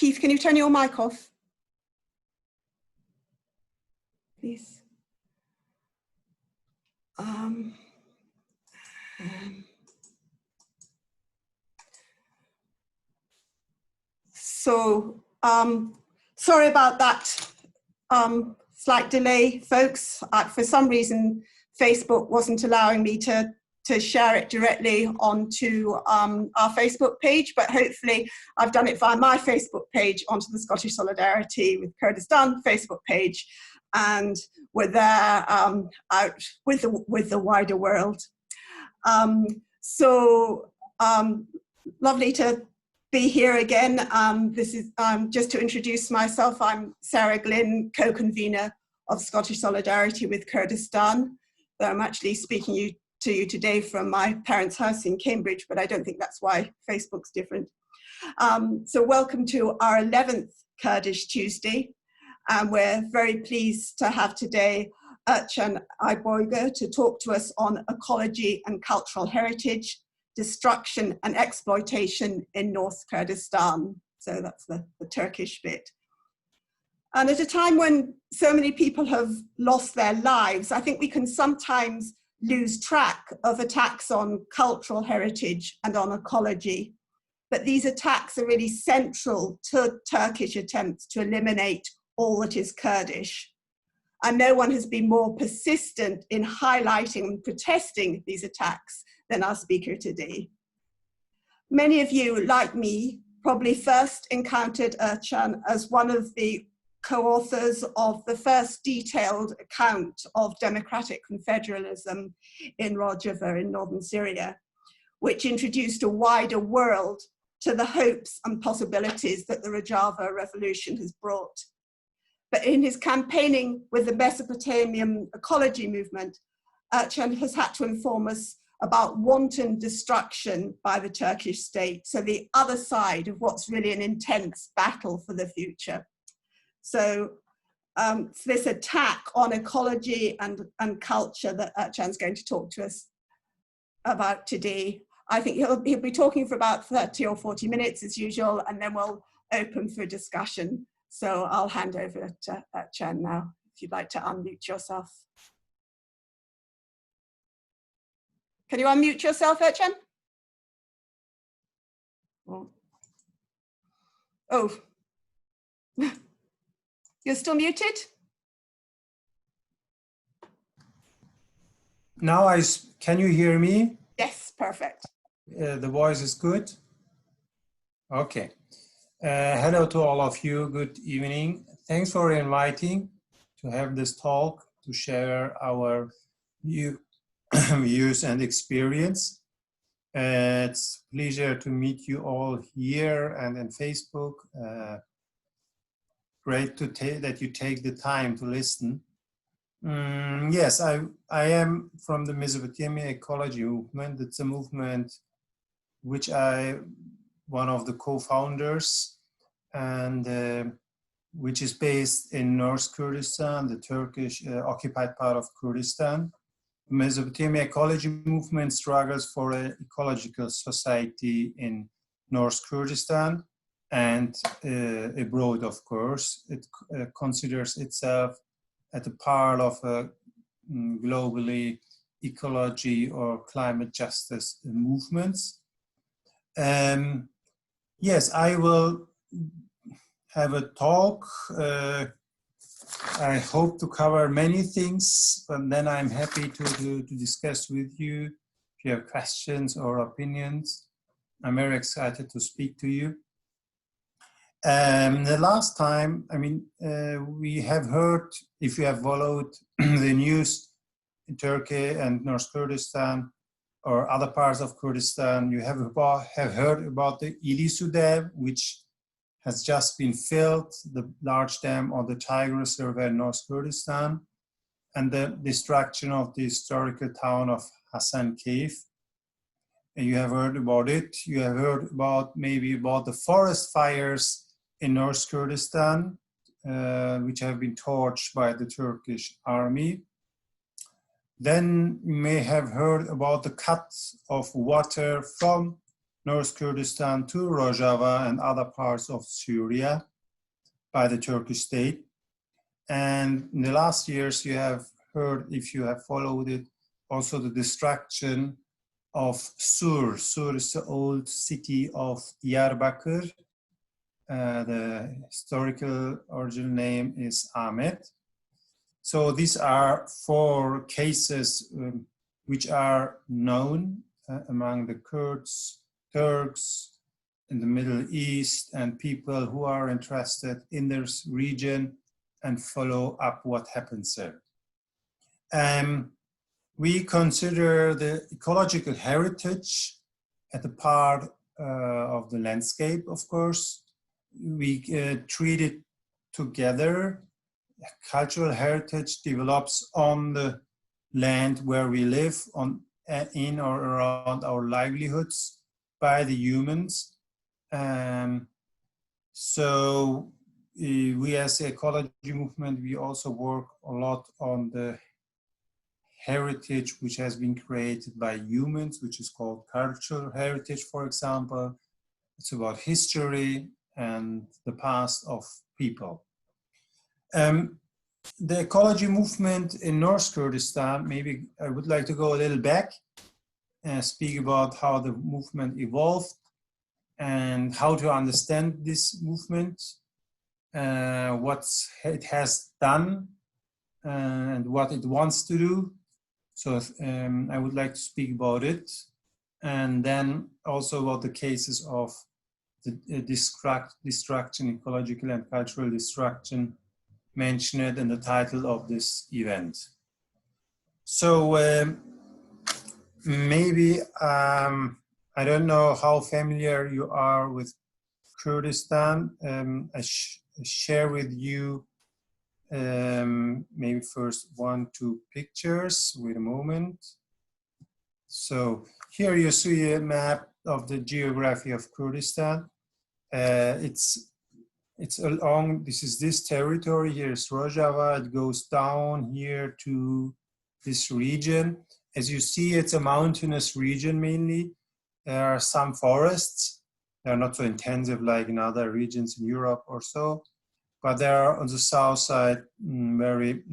Keith, can you turn your mic off, please? Sorry about that slight delay, folks. For some reason, Facebook wasn't allowing me to share it directly onto our Facebook page, but hopefully I've done it via my Facebook page onto the Scottish Solidarity with Kurdistan Facebook page, and we're there out with the wider world. Lovely to be here again. This is just to introduce myself. I'm Sarah Glynn, co-convener of Scottish Solidarity with Kurdistan. Though I'm actually speaking to you today from my parents' house in Cambridge, but I don't think that's why Facebook's different. So welcome to our 11th Kurdish Tuesday. And we're very pleased to have today Ercan Ayboga to talk to us on ecology and cultural heritage, destruction and exploitation in North Kurdistan. So that's the Turkish bit. And at a time when so many people have lost their lives, I think we can sometimes lose track of attacks on cultural heritage and on ecology. But these attacks are really central to Turkish attempts to eliminate all that is Kurdish. And no one has been more persistent in highlighting and protesting these attacks than our speaker today. Many of you, like me, probably first encountered Ercan as one of the co-authors of the first detailed account of democratic confederalism in Rojava in northern Syria, which introduced a wider world to the hopes and possibilities that the Rojava revolution has brought. But in his campaigning with the Mesopotamian ecology movement, Ercan has had to inform us about wanton destruction by the Turkish state, so the other side of what's really an intense battle for the future. So this attack on ecology and culture that Ercan's going to talk to us about today, I think he'll be talking for about 30 or 40 minutes as usual, and then we'll open for discussion. So I'll hand over to Ercan now, if you'd like to unmute yourself. Can you unmute yourself, Ercan? Oh, you're still muted? Now can you hear me? Yes, perfect. The voice is good? Okay. Hello to all of you, good evening. Thanks for inviting to have this talk, to share our views and experience. It's a pleasure to meet you all here and on Facebook. Great that you take the time to listen. Yes, I am from the Mesopotamia Ecology movement. It's a movement which one of the co-founders, and which is based in North Kurdistan, the Turkish occupied part of Kurdistan. Mesopotamia Ecology movement struggles for an ecological society in North Kurdistan and abroad, of course. It considers itself as a part of a globally ecology or climate justice movements. Yes, I will have a talk. I hope to cover many things, but then I'm happy to discuss with you if you have questions or opinions. I'm very excited to speak to you. The last time, we have heard, if you have followed the news in Turkey and North Kurdistan or other parts of Kurdistan, you have heard about the Ilisu Dam, which has just been filled, the large dam on the Tigris River in North Kurdistan, and the destruction of the historical town of Hasan Cave. And you have heard about it. You have heard about the forest fires in North Kurdistan, which have been torched by the Turkish army. Then you may have heard about the cut of water from North Kurdistan to Rojava and other parts of Syria by the Turkish state. And in the last years, you have heard, if you have followed it, also the destruction of Sur. Sur is the old city of Diyarbakir. The historical original name is Ahmet. So these are 4 cases which are known among the Kurds, Turks in the Middle East, and people who are interested in this region and follow up what happens there. We consider the ecological heritage at a part of the landscape, of course. We treat it together. Cultural heritage develops on the land where we live, in or around our livelihoods by the humans. So we as the ecology movement, we also work a lot on the heritage which has been created by humans, which is called cultural heritage, for example. It's about history and the past of people. The ecology movement in North Kurdistan, maybe I would like to go a little back and speak about how the movement evolved and how to understand this movement, what it has done and what it wants to do. So I would like to speak about it, and then also about the cases of the destruction, ecological and cultural destruction mentioned in the title of this event. So maybe, I don't know how familiar you are with Kurdistan. I share with you maybe first 1-2 pictures. Wait a moment. So here you see a map of the geography of Kurdistan. It's along, this territory, here's Rojava, it goes down here to this region. As you see, it's a mountainous region mainly. There are some forests. They're not so intensive like in other regions in Europe or so, but there are on the south side, very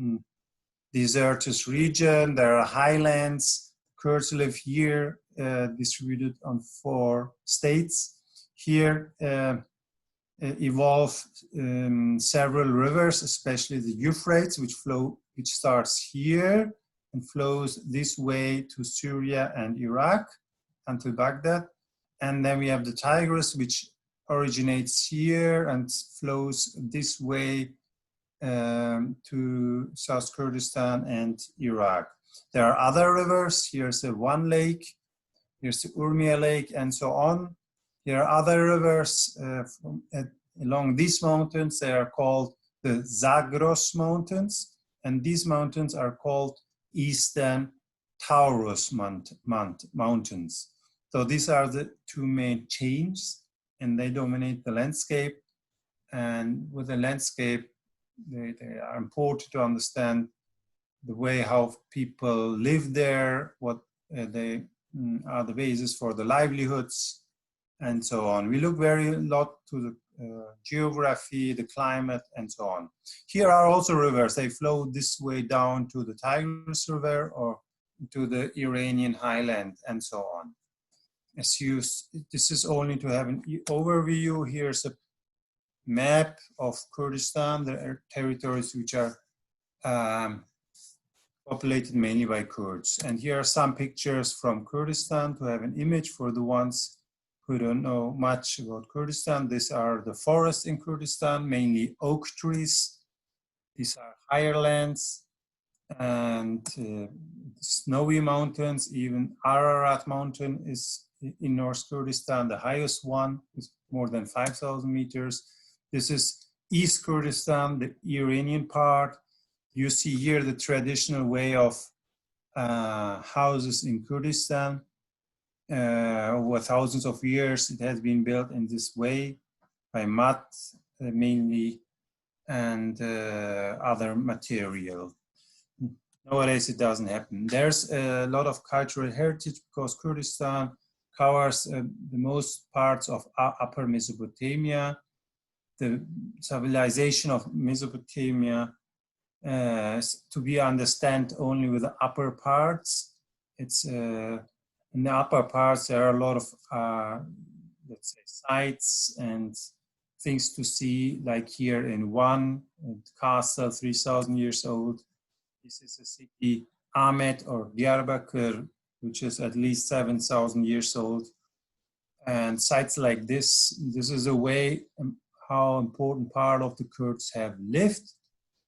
desertous region. There are highlands. Kurds live here, distributed on 4 states. Here, evolve several rivers, especially the Euphrates, which starts here and flows this way to Syria and Iraq until Baghdad. And then we have the Tigris, which originates here and flows this way to South Kurdistan and Iraq. There are other rivers. Here's the One Lake, here's the Urmia Lake, and so on. There are other rivers along these mountains. They are called the Zagros Mountains, and these mountains are called Eastern Taurus Mountains. So these are the 2 main chains, and they dominate the landscape. And with the landscape, they are important to understand the way how people live there, what they are the basis for the livelihoods, and so on. We look very a lot to the geography, the climate, and so on. Here are also rivers. They flow this way down to the Tigris River or to the Iranian highland, and so on. This is only to have an overview. Here's a map of Kurdistan. There are territories which are populated mainly by Kurds. And here are some pictures from Kurdistan to have an image for the ones who don't know much about Kurdistan. These are the forests in Kurdistan, mainly oak trees. These are higher lands and snowy mountains. Even Ararat mountain is in North Kurdistan, the highest one is more than 5,000 meters. This is East Kurdistan, the Iranian part. You see here the traditional way of houses in Kurdistan. Over thousands of years, it has been built in this way by mud mainly and other material. Nowadays, it doesn't happen. There's a lot of cultural heritage because Kurdistan covers the most parts of Upper Mesopotamia. The civilization of Mesopotamia to be understood only with the upper parts. It's in the upper parts there are a lot of let's say sites and things to see, like here in one castle, 3,000 years old. This is a city, Ahmed or Diyarbakir, which is at least 7,000 years old. And sites like this is a way how important part of the Kurds have lived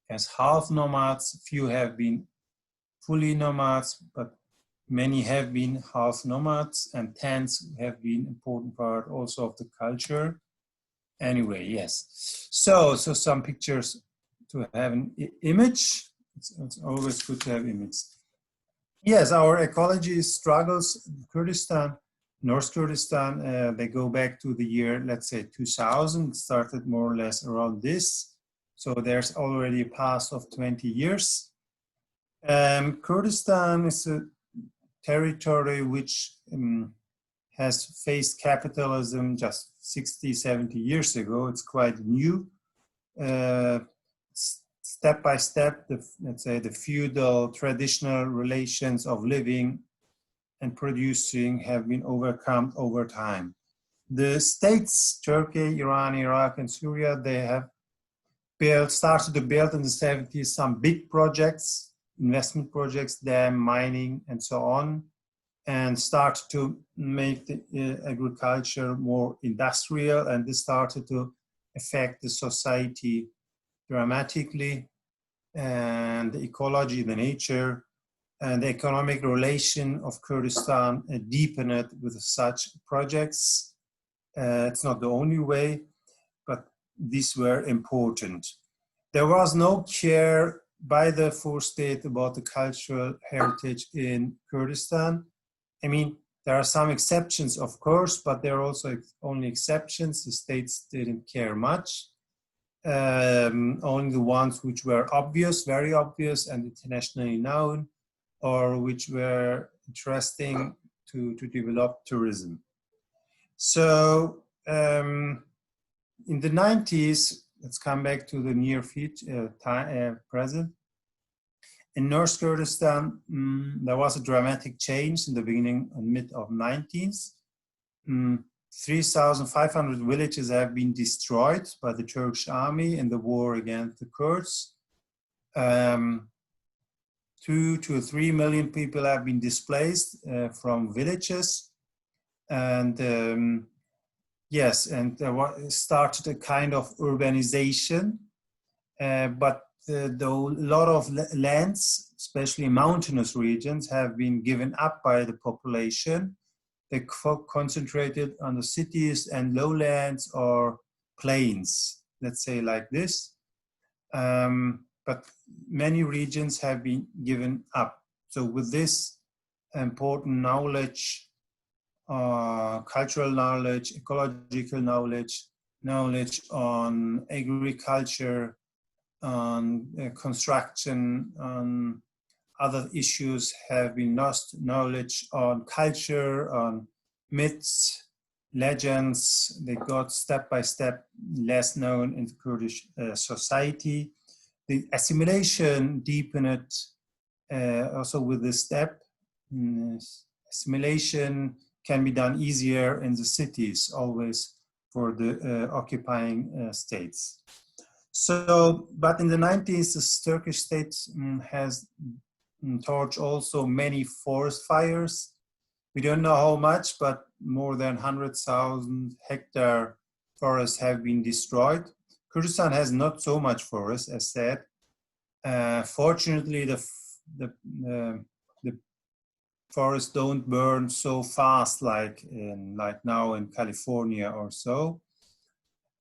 as half nomads. Few have been fully nomads, but many have been half nomads, and tents have been important part also of the culture. Anyway, yes. So some pictures to have an image. It's always good to have images. Yes, our ecology struggles in Kurdistan, North Kurdistan, they go back to the year, let's say 2000, started more or less around this. So there's already a past of 20 years. Kurdistan is a territory which has faced capitalism just 60, 70 years ago. It's quite new. Step by step, let's say the feudal traditional relations of living and producing have been overcome over time. The states, Turkey, Iran, Iraq, and Syria, they have started to build in the 70s some big projects, investment projects, dam, mining, and so on, and started to make the agriculture more industrial, and this started to affect the society dramatically, and the ecology, the nature, and the economic relation of Kurdistan deepened with such projects. It's not the only way, but these were important. There was no care by the four states about the cultural heritage in Kurdistan. I mean, there are some exceptions, of course, but there are also only exceptions. The states didn't care much. Only the ones which were obvious, very obvious, and internationally known, or which were interesting to develop tourism. So in the 90s, let's come back to the near future, present. In North Kurdistan, there was a dramatic change in the beginning and mid of 90s. 3,500 villages have been destroyed by the Turkish army in the war against the Kurds. 2 to 3 million people have been displaced from villages. And yes, and there started a kind of urbanization, but a lot of lands, especially mountainous regions, have been given up by the population. They concentrated on the cities and lowlands or plains, let's say like this. But many regions have been given up. So with this important knowledge, cultural knowledge, ecological knowledge, knowledge on agriculture, on construction, on other issues have been lost, knowledge on culture, on myths, legends. They got step by step less known in the Kurdish society. The assimilation deepened also with this step. Assimilation can be done easier in the cities, always for the occupying states. So, but in the 90s, the Turkish state has torched also many forest fires. We don't know how much, but more than 100,000 hectare forests have been destroyed. Kurdistan has not so much forest, as said. Fortunately, the forests don't burn so fast like now in California or so.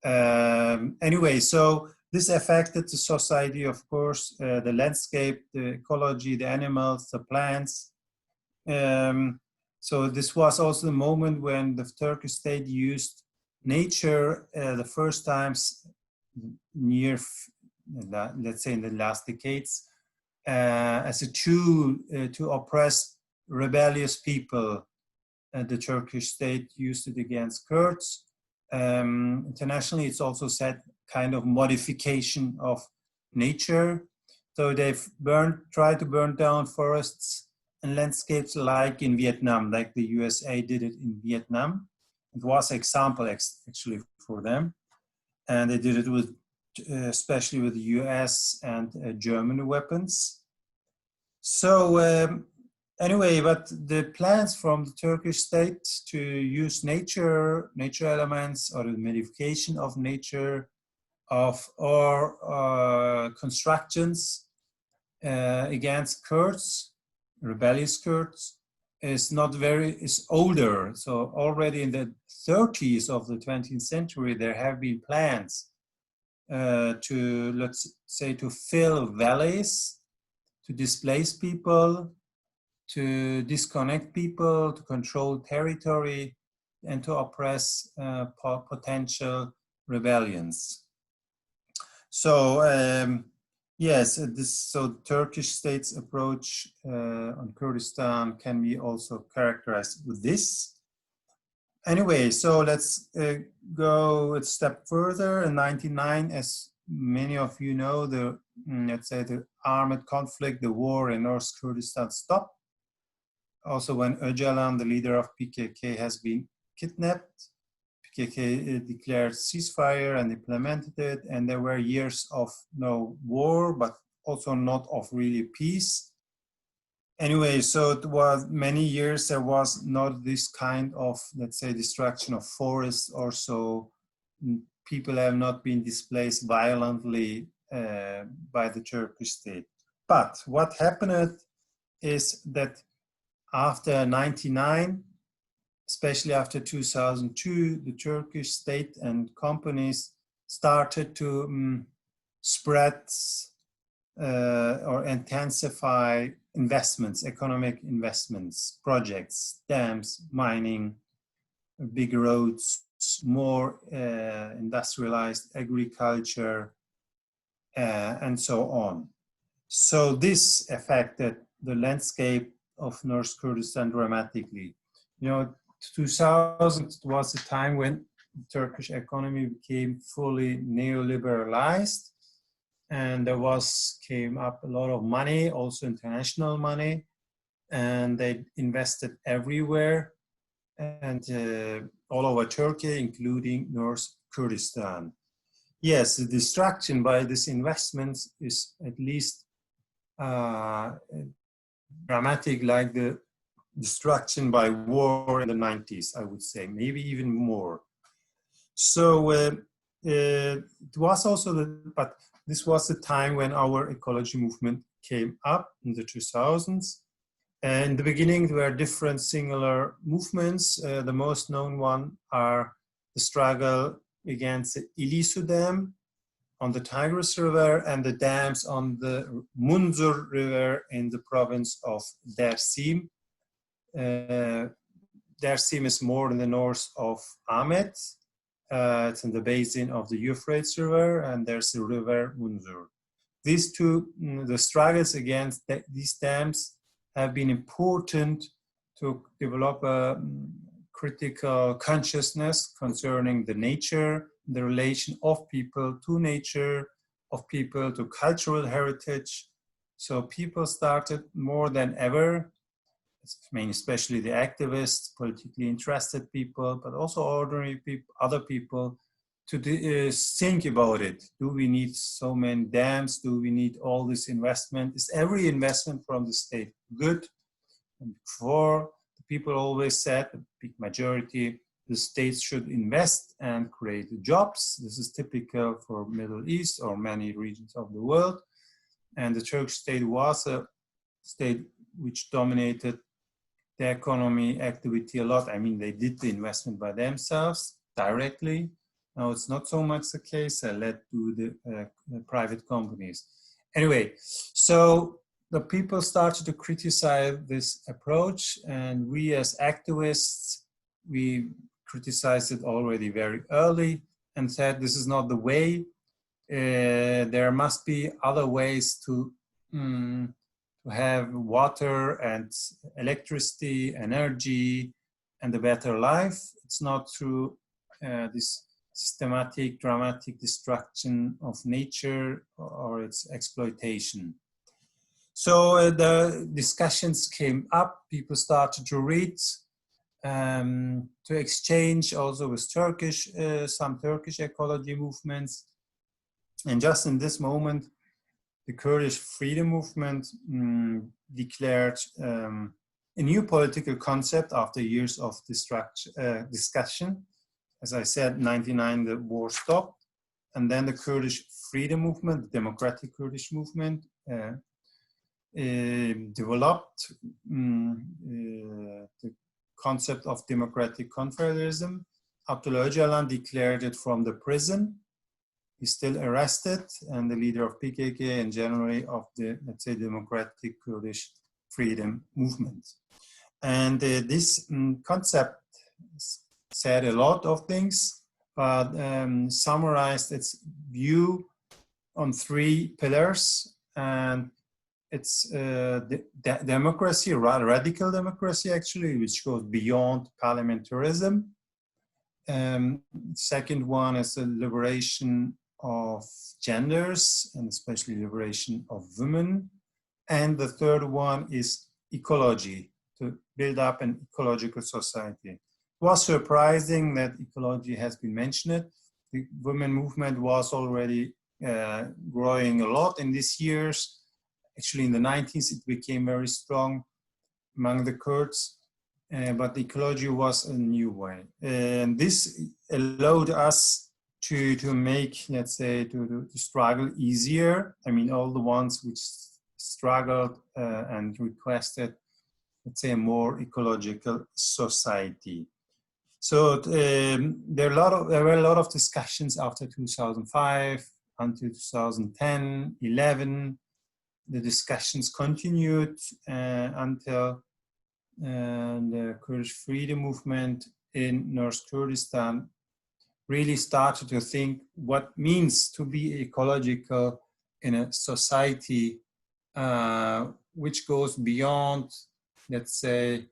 Anyway, so this affected the society, of course, the landscape, the ecology, the animals, the plants. So this was also the moment when the Turkish state used nature the first times near, let's say in the last decades, as a tool to oppress rebellious people the Turkish state used it against Kurds. Internationally, it's also said kind of modification of nature. So they've tried to burn down forests and landscapes like in Vietnam, like the USA did it in Vietnam. It was an example actually for them. And they did it with, especially with the US and German weapons. So anyway, but the plans from the Turkish state to use nature elements or the modification of nature or constructions against Kurds, rebellious Kurds, is older. So already in the 30s of the 20th century, there have been plans to, let's say, to fill valleys, to displace people, to disconnect people, to control territory, and to oppress potential rebellions. So yes, so Turkish state's approach on Kurdistan can be also characterized with this. Anyway, so let's go a step further. In 1999, as many of you know, let's say the armed conflict, the war in North Kurdistan stopped. Also, when Öcalan, the leader of PKK, has been kidnapped, PKK declared ceasefire and implemented it, and there were years of no war, but also not of really peace. Anyway, so it was many years there was not this kind of, let's say, destruction of forests or so. People have not been displaced violently by the Turkish state. But what happened is that after 1999, especially after 2002, the Turkish state and companies started to spread or intensify investments, economic investments, projects, dams, mining, big roads, more industrialized agriculture, and so on. So this affected the landscape of North Kurdistan dramatically. 2000 was a time when the Turkish economy became fully neoliberalized, and there came up a lot of money, also international money, and they invested everywhere and all over Turkey, including North Kurdistan. Yes, the destruction by this investment is at least dramatic, like the destruction by war in the 90s, I would say, maybe even more. So it was also but this was the time when our ecology movement came up in the 2000s. And in the beginning, there were different singular movements. The most known one are the struggle against the Ilisu Dam on the Tigris River and the dams on the Munzur River in the province of Dersim. Dersim is more in the north of Ahmet. It's in the basin of the Euphrates River, and there's the river Munzur. These two, the struggles against these dams have been important to develop a critical consciousness concerning the nature, the relation of people to nature, of people to cultural heritage. So people started more than ever, I mean, especially the activists, politically interested people, but also ordinary people, other people, to think about it. Do we need so many dams? Do we need all this investment? Is every investment from the state good? And before, the people always said, the big majority, the states should invest and create jobs. This is typical for Middle East or many regions of the world. And the Turkish state was a state which dominated the economy activity a lot. I mean, they did the investment by themselves directly. Now it's not so much the case. They led to the private companies. Anyway, so the people started to criticize this approach, and we as activists, we criticized it already very early and said this is not the way. There must be other ways to have water and electricity, energy, and a better life. It's not through this systematic, dramatic destruction of nature or its exploitation. So the discussions came up, people started to read, to exchange also with Turkish, some Turkish ecology movements. And just in this moment, the Kurdish freedom movement declared a new political concept after years of discussion. As I said, 1999, the war stopped. And then the Kurdish freedom movement, the democratic Kurdish movement, developed the concept of democratic confederalism. Abdullah Öcalan declared it from the prison. He's still arrested, and the leader of PKK in January of the, let's say, democratic Kurdish freedom movement. And this concept said a lot of things, but summarized its view on 3 pillars. And it's democracy, radical democracy actually, which goes beyond parliamentarism. Second one is the liberation of genders, and especially liberation of women. And the third one is ecology, to build up an ecological society. It was surprising that ecology has been mentioned. The women movement was already growing a lot in these years. Actually, in the 90s, it became very strong among the Kurds, but ecology was a new way. And this allowed us to make, let's say, to struggle easier. I mean, all the ones which struggled and requested, let's say, a more ecological society. So there were a lot of discussions after 2005 until 2010, 11. The discussions continued until the Kurdish freedom movement in North Kurdistan really started to think what means to be ecological in a society which goes beyond, let's say,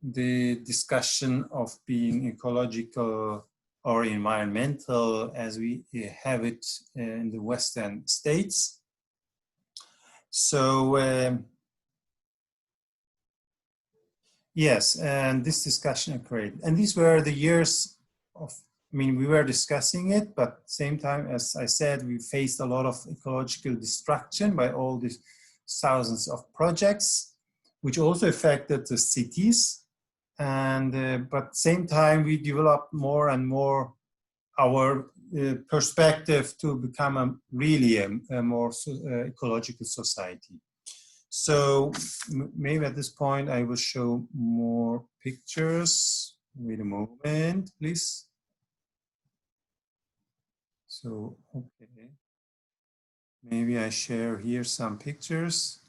the discussion of being ecological or environmental as we have it in the Western states. So yes, and this discussion occurred. And these were the years of, I mean, we were discussing it, but at the same time, as I said, we faced a lot of ecological destruction by all these thousands of projects, which also affected the cities. And but at the same time, we developed more and more our perspective to become really a more ecological society. So maybe at this point, I will show more pictures. Wait a moment, please. So, okay. Maybe I share here some pictures.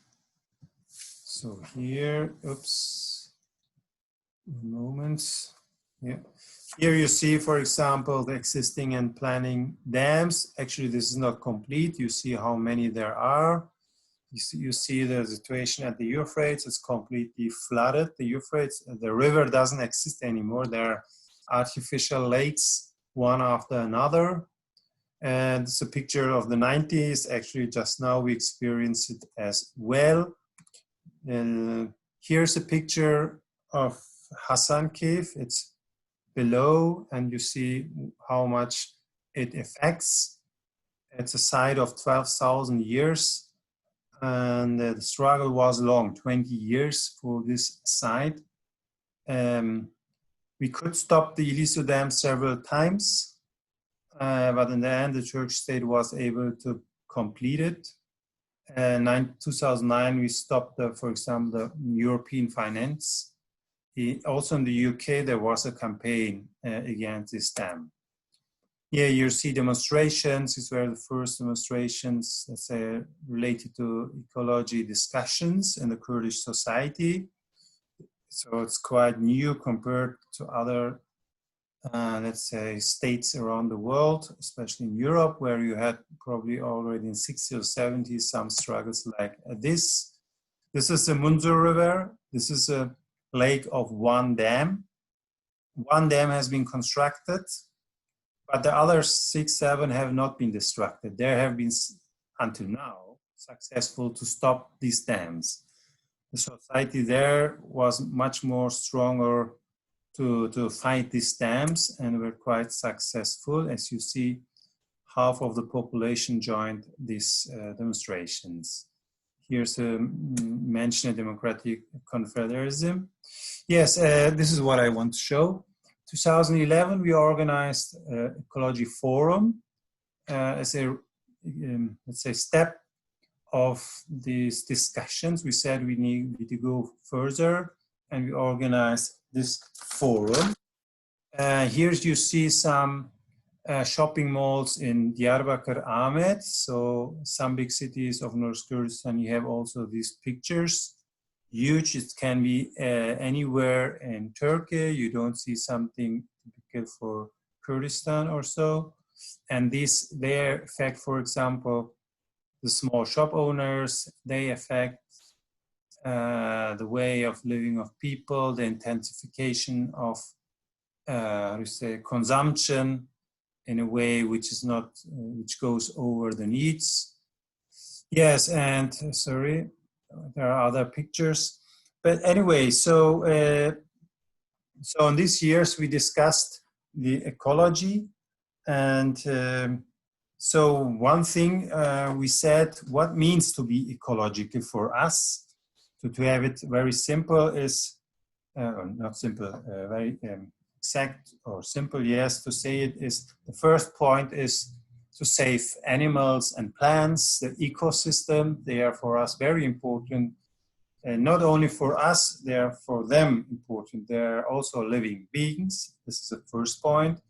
So here, oops, a moment. Yeah. Here you see, for example, the existing and planning dams. Actually, this is not complete. You see how many there are. You see the situation at the Euphrates. It's completely flooded. The Euphrates, the river doesn't exist anymore. There are artificial lakes, one after another. And it's a picture of the 90s. Actually, just now we experienced it as well. And here's a picture of Hassan Cave. It's below, and you see how much it affects. It's a site of 12,000 years. And the struggle was long, 20 years for this site. We could stop the Ilisu Dam several times, but in the end, the Turkish state was able to complete it. In 2009, we stopped, for example, the European finance. Also in the UK, there was a campaign against this dam. Here you see demonstrations. These were the first demonstrations, let's say, related to ecology discussions in the Kurdish society. So it's quite new compared to other, let's say, states around the world, especially in Europe, where you had probably already in 60s or 70s some struggles like this. This is the Munzur River. This is a lake of one dam. one dam has been constructed, but the other 6, 7 have not been destructed. There have been, until now, successful to stop these dams. The society there was much more stronger to fight these dams and were quite successful. As you see, half of the population joined these demonstrations. Here's a mention of democratic confederalism. Yes, this is what I want to show. 2011, we organized Ecology Forum as a, let's say, step of these discussions. We said we need to go further, and we organized this forum. Here you see some shopping malls in Diyarbakir, Ahmet. So some big cities of North Kurdistan, you have also these pictures. Huge, it can be anywhere in Turkey. You don't see something typical for Kurdistan or so. And they affect, for example, the small shop owners. They affect the way of living of people, the intensification of consumption in a way which is not, which goes over the needs. Yes, and sorry, there are other pictures. But anyway, so in these years we discussed the ecology, and so one thing we said, what means to be ecological for us? To have it very simple is, not simple, very exact or simple, yes, to say it is, the first point is to save animals and plants, the ecosystem. They are for us very important, and not only for us, they are for them important. They are also living beings. This is the first point.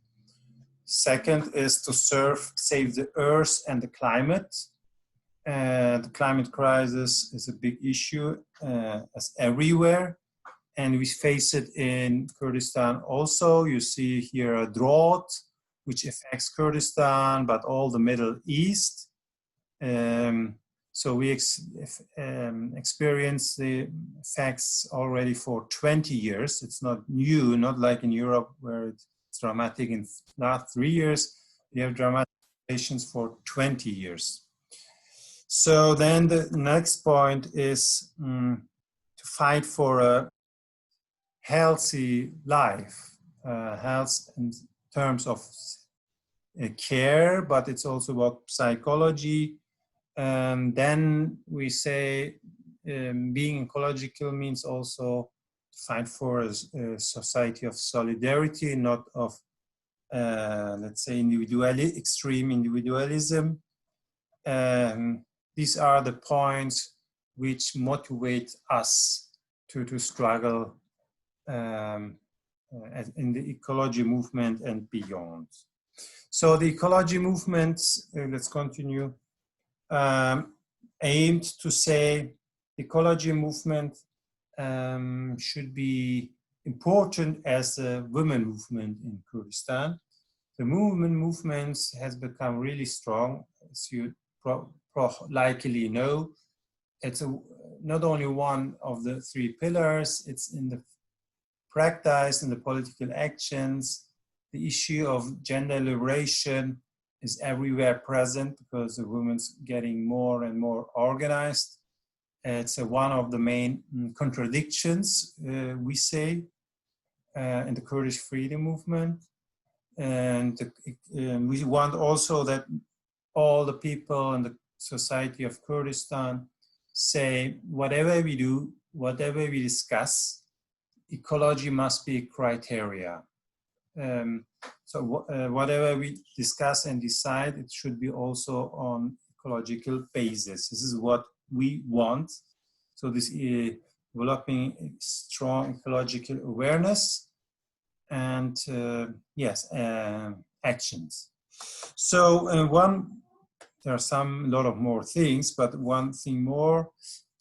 Second is to save the earth and the climate. The climate crisis is a big issue as everywhere, and we face it in Kurdistan also. You see here a drought, which affects Kurdistan, but all the Middle East. So we experience the effects already for 20 years. It's not new, not like in Europe where it's dramatic in the last 3 years. We have dramatic situations for 20 years. So then the next point is to fight for a healthy life, health in terms of care, but it's also about psychology. Then we say being ecological means also to fight for a society of solidarity, not of, let's say, extreme individualism. These are the points which motivate us to struggle in the ecology movement and beyond. So the ecology movement, let's continue, aimed to say the ecology movement should be important as a women movement in Kurdistan. The movement has become really strong, as you likely know. It's not only one of the 3 pillars, it's in the practice, in the political actions. The issue of gender liberation is everywhere present because the women's getting more and more organized. It's one of the main contradictions, we say, in the Kurdish freedom movement. And we want also that all the people in the society of Kurdistan say, whatever we do, whatever we discuss, ecology must be criteria. So whatever we discuss and decide, it should be also on ecological basis. This is what we want. So this is developing strong ecological awareness and yes, actions. So there are a lot of more things, but one thing more,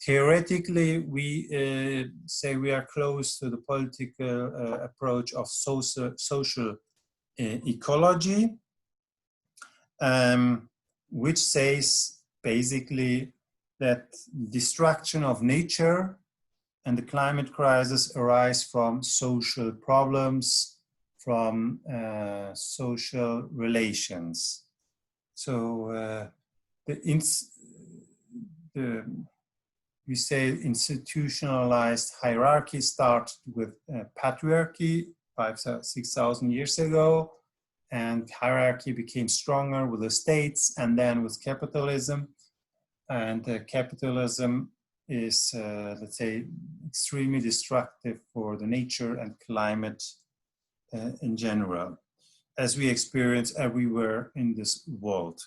theoretically, we say we are close to the political approach of social ecology, which says basically that destruction of nature and the climate crisis arise from social problems from social relations. So we say institutionalized hierarchy started with patriarchy 6,000 years ago, and hierarchy became stronger with the states and then with capitalism. And capitalism is, let's say, extremely destructive for the nature and climate in general, as we experience everywhere in this world.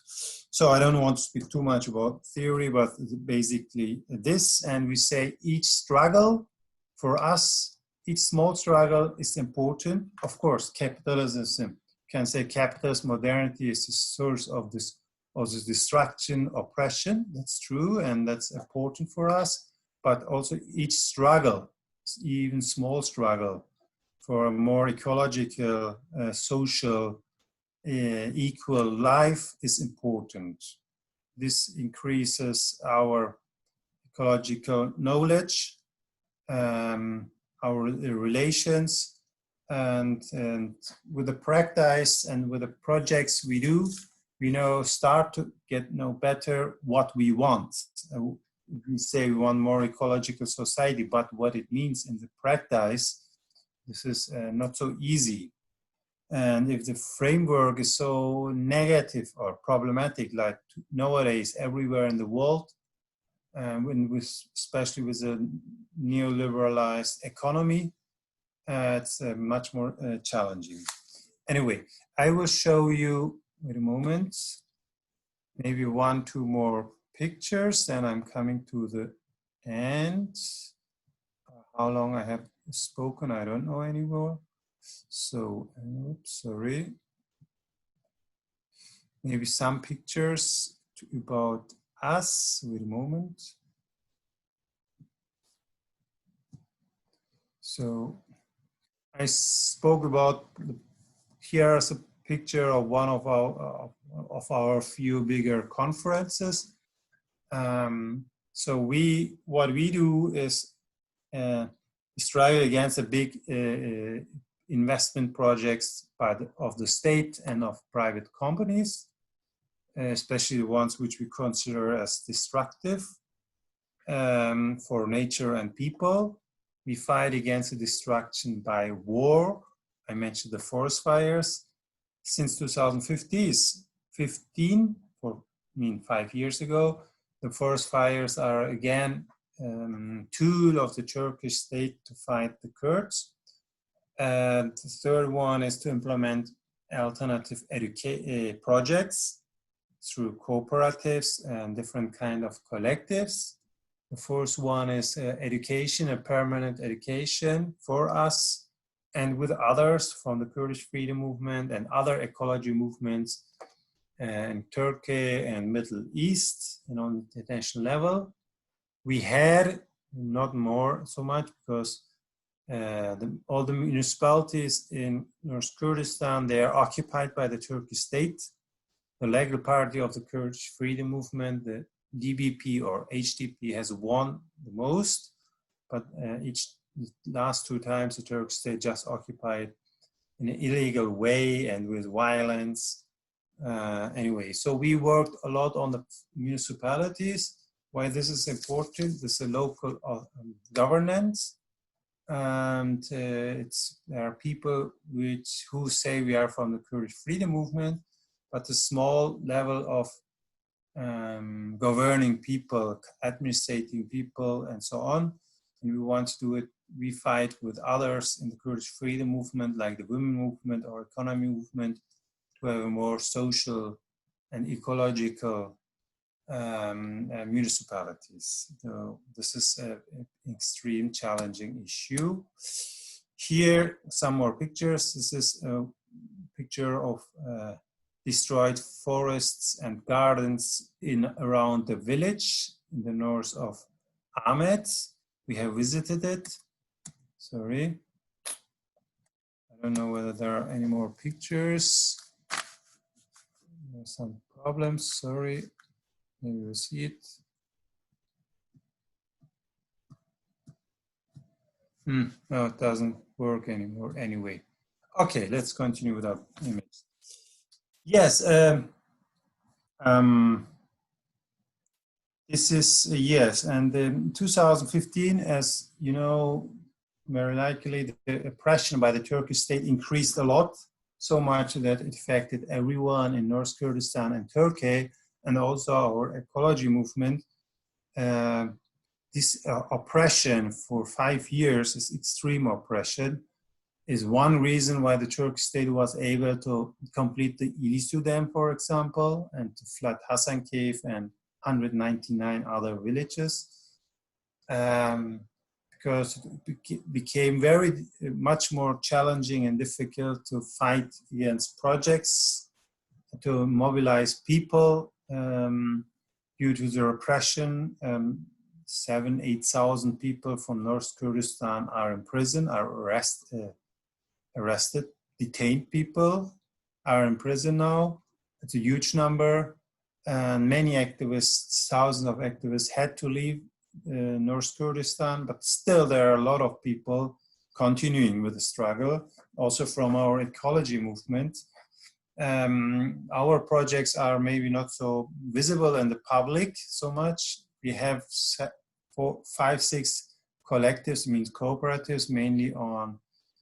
So I don't want to speak too much about theory, but basically this, and we say each struggle for us, each small struggle is important. Of course, capitalism, can say capitalist modernity is the source of this destruction, oppression. That's true, and that's important for us. But also each struggle, even small struggle, for a more ecological, social, equal life is important. This increases our ecological knowledge, our relations, and with the practice and with the projects we do, we start to know better what we want. We say we want more ecological society, but what it means in the practice, this is not so easy. And if the framework is so negative or problematic, like nowadays everywhere in the world, especially with a neoliberalized economy, it's much more challenging. Anyway, I will show you, wait a moment, maybe 1-2 more pictures, then I'm coming to the end. How long I have spoken, I don't know anymore. So, oops, sorry. Maybe some pictures about us. Wait a moment. So, I spoke about, here's a picture of one of our few bigger conferences. So what we do is struggle against the big investment projects of the state and of private companies, especially the ones which we consider as destructive for nature and people. We fight against the destruction by war. I mentioned the forest fires. Since 2015, 5 years ago, the forest fires are again tool of the Turkish state to fight the Kurds. And the third one is to implement alternative projects through cooperatives and different kind of collectives. The fourth one is education, a permanent education for us and with others from the Kurdish freedom movement and other ecology movements in Turkey and Middle East and on the international level. We had not more so much because all the municipalities in North Kurdistan, they are occupied by the Turkish state. The legal party of the Kurdish freedom movement, the DBP or HDP, has won the most, but last 2 times the Turkish state just occupied in an illegal way and with violence. Anyway, so we worked a lot on the municipalities. Why this is important? This is a local governance, and there are people who say we are from the Kurdish freedom movement, but a small level of governing people, administrating people, and so on. And we want to do it. We fight with others in the Kurdish freedom movement, like the women movement or economy movement, to have a more social and ecological municipalities. So this is an extreme challenging issue. Here, some more pictures. This is a picture of destroyed forests and gardens around the village in the north of Ahmed. We have visited it. Sorry. I don't know whether there are any more pictures. There's some problems, sorry. Maybe you'll see it. No, it doesn't work anymore anyway. Okay, let's continue with our image. Yes, this is yes, and in 2015, as you know, very likely the oppression by the Turkish state increased a lot, so much that it affected everyone in North Kurdistan and Turkey, and also our ecology movement. This oppression for 5 years, is extreme oppression, is one reason why the Turkish state was able to complete the Ilisu Dam, for example, and to flood Hasan Cave and 199 other villages. Because it became very much more challenging and difficult to fight against projects, to mobilize people due to the repression. 8,000 people from North Kurdistan are in prison, are arrested, detained people are in prison now. It's a huge number, and many activists, thousands of activists had to leave North Kurdistan, but still there are a lot of people continuing with the struggle, also from our ecology movement. Our projects are maybe not so visible in the public so much. We have 5, 6 collectives, means cooperatives, mainly on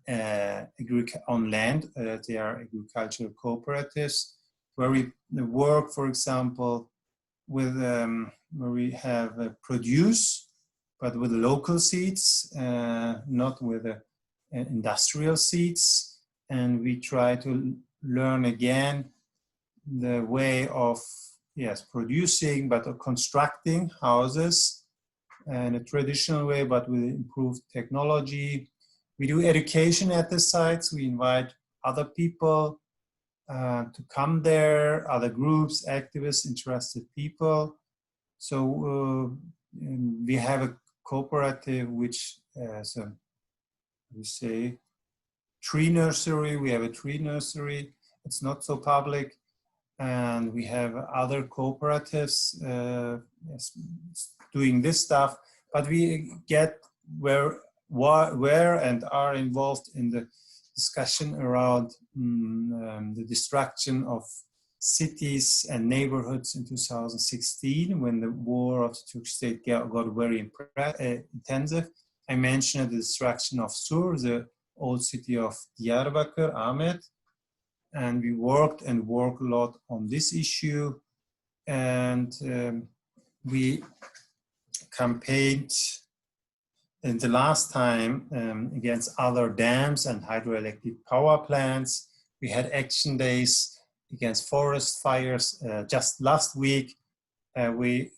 land. They are agricultural cooperatives where we work, for example, with where we have produce, but with local seeds, not with industrial seeds, and we try to learn again the way of producing, but of constructing houses in a traditional way, but with improved technology. We do education at the sites. We invite other people to come there, other groups, activists, interested people. So we have a cooperative which has a, we say, tree nursery. We have a tree nursery. It's not so public. And we have other cooperatives doing this stuff, but we get where and are involved in the discussion around the destruction of cities and neighborhoods in 2016, when the war of the Turkish state got very intensive. I mentioned the destruction of Sur, the old city of Diyarbakir, Ahmet, and we work a lot on this issue, and we campaigned in the last time against other dams and hydroelectric power plants. We had action days against forest fires. Just last week, we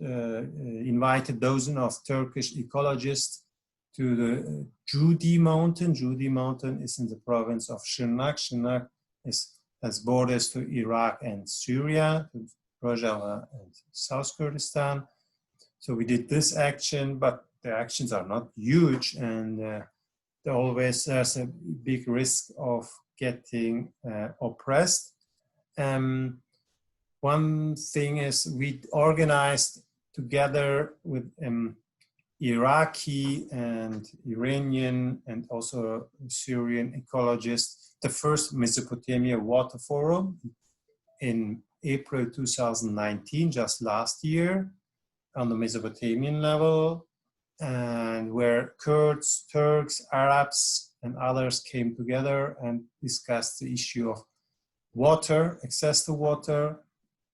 invited dozens of Turkish ecologists to the Judi Mountain. Judi Mountain is in the province of Shirnak. Shirnak has borders to Iraq and Syria, to Rojava and South Kurdistan. So we did this action, but the actions are not huge, and there always there's a big risk of getting oppressed. One thing is we organized together with Iraqi and Iranian and also Syrian ecologists the first Mesopotamia Water Forum in April 2019, just last year, on the Mesopotamian level, and where Kurds, Turks, Arabs, and others came together and discussed the issue of water, access to water,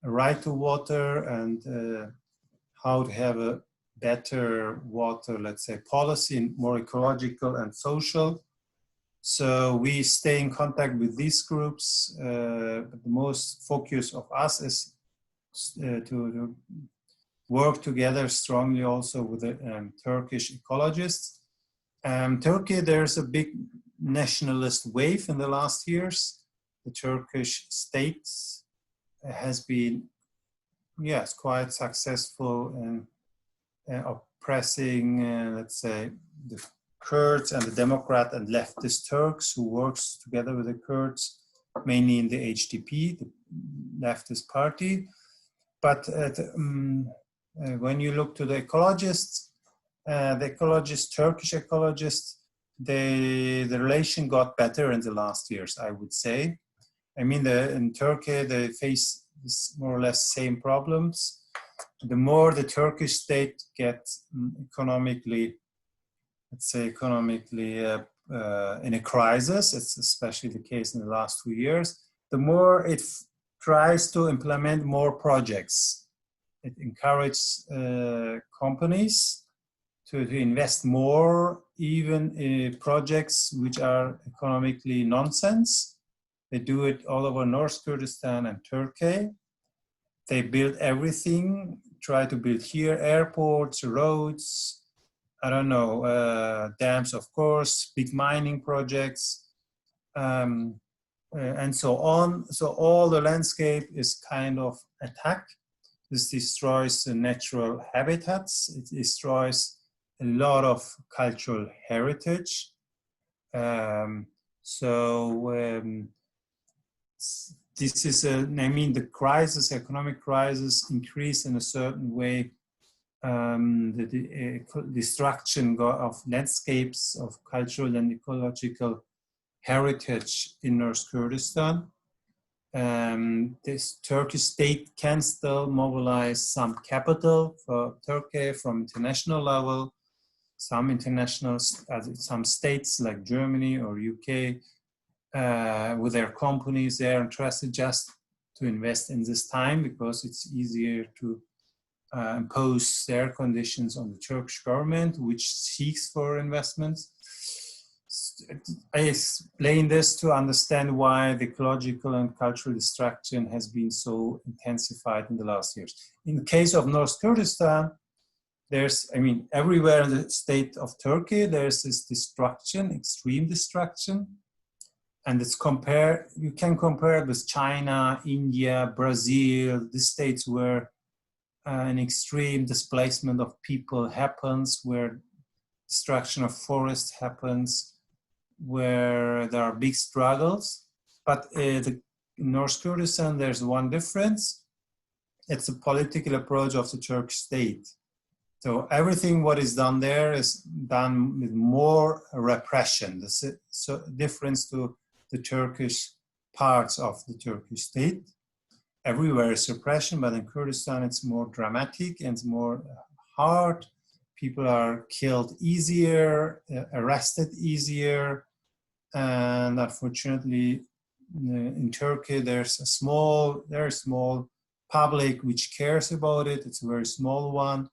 a right to water, and how to have a better water, let's say, policy, more ecological and social. So we stay in contact with these groups. But the most focus of us is to work together strongly also with the Turkish ecologists. Turkey, there's a big nationalist wave in the last years. The Turkish state has been, yes, quite successful in oppressing, let's say, the Kurds and the Democrat and leftist Turks who works together with the Kurds, mainly in the HDP, the leftist party. But when you look to the ecologists, Turkish ecologists, the relation got better in the last years, I would say. I mean, in Turkey, they face this more or less same problems. The more the Turkish state gets economically, let's say economically in a crisis, it's especially the case in the last 2 years, the more it tries to implement more projects. It encourages companies to invest more, even in projects which are economically nonsense. They do it all over North Kurdistan and Turkey. They build everything, try to build here airports, roads, I don't know, dams, of course, big mining projects, and so on. So all the landscape is kind of attacked. This destroys the natural habitats. It destroys a lot of cultural heritage. This is the crisis, economic crisis, increased in a certain way the destruction of landscapes, of cultural and ecological heritage in North Kurdistan. This Turkish state can still mobilize some capital for Turkey from international level. Some states like Germany or UK, with their companies, they are interested just to invest in this time because it's easier to impose their conditions on the Turkish government, which seeks for investments. I explain this to understand why the ecological and cultural destruction has been so intensified in the last years. In the case of North Kurdistan, everywhere in the state of Turkey, there's this destruction, extreme destruction. And you can compare it with China, India, Brazil, the states where an extreme displacement of people happens, where destruction of forests happens, where there are big struggles. But in North Kurdistan, there's one difference. It's the political approach of the Turkish state. So everything what is done there is done with more repression. This is so difference to the Turkish parts of the Turkish state. Everywhere is repression, but in Kurdistan it's more dramatic and it's more hard. People are killed easier, arrested easier, and unfortunately in Turkey there's a very small public which cares about it. It's a very small one,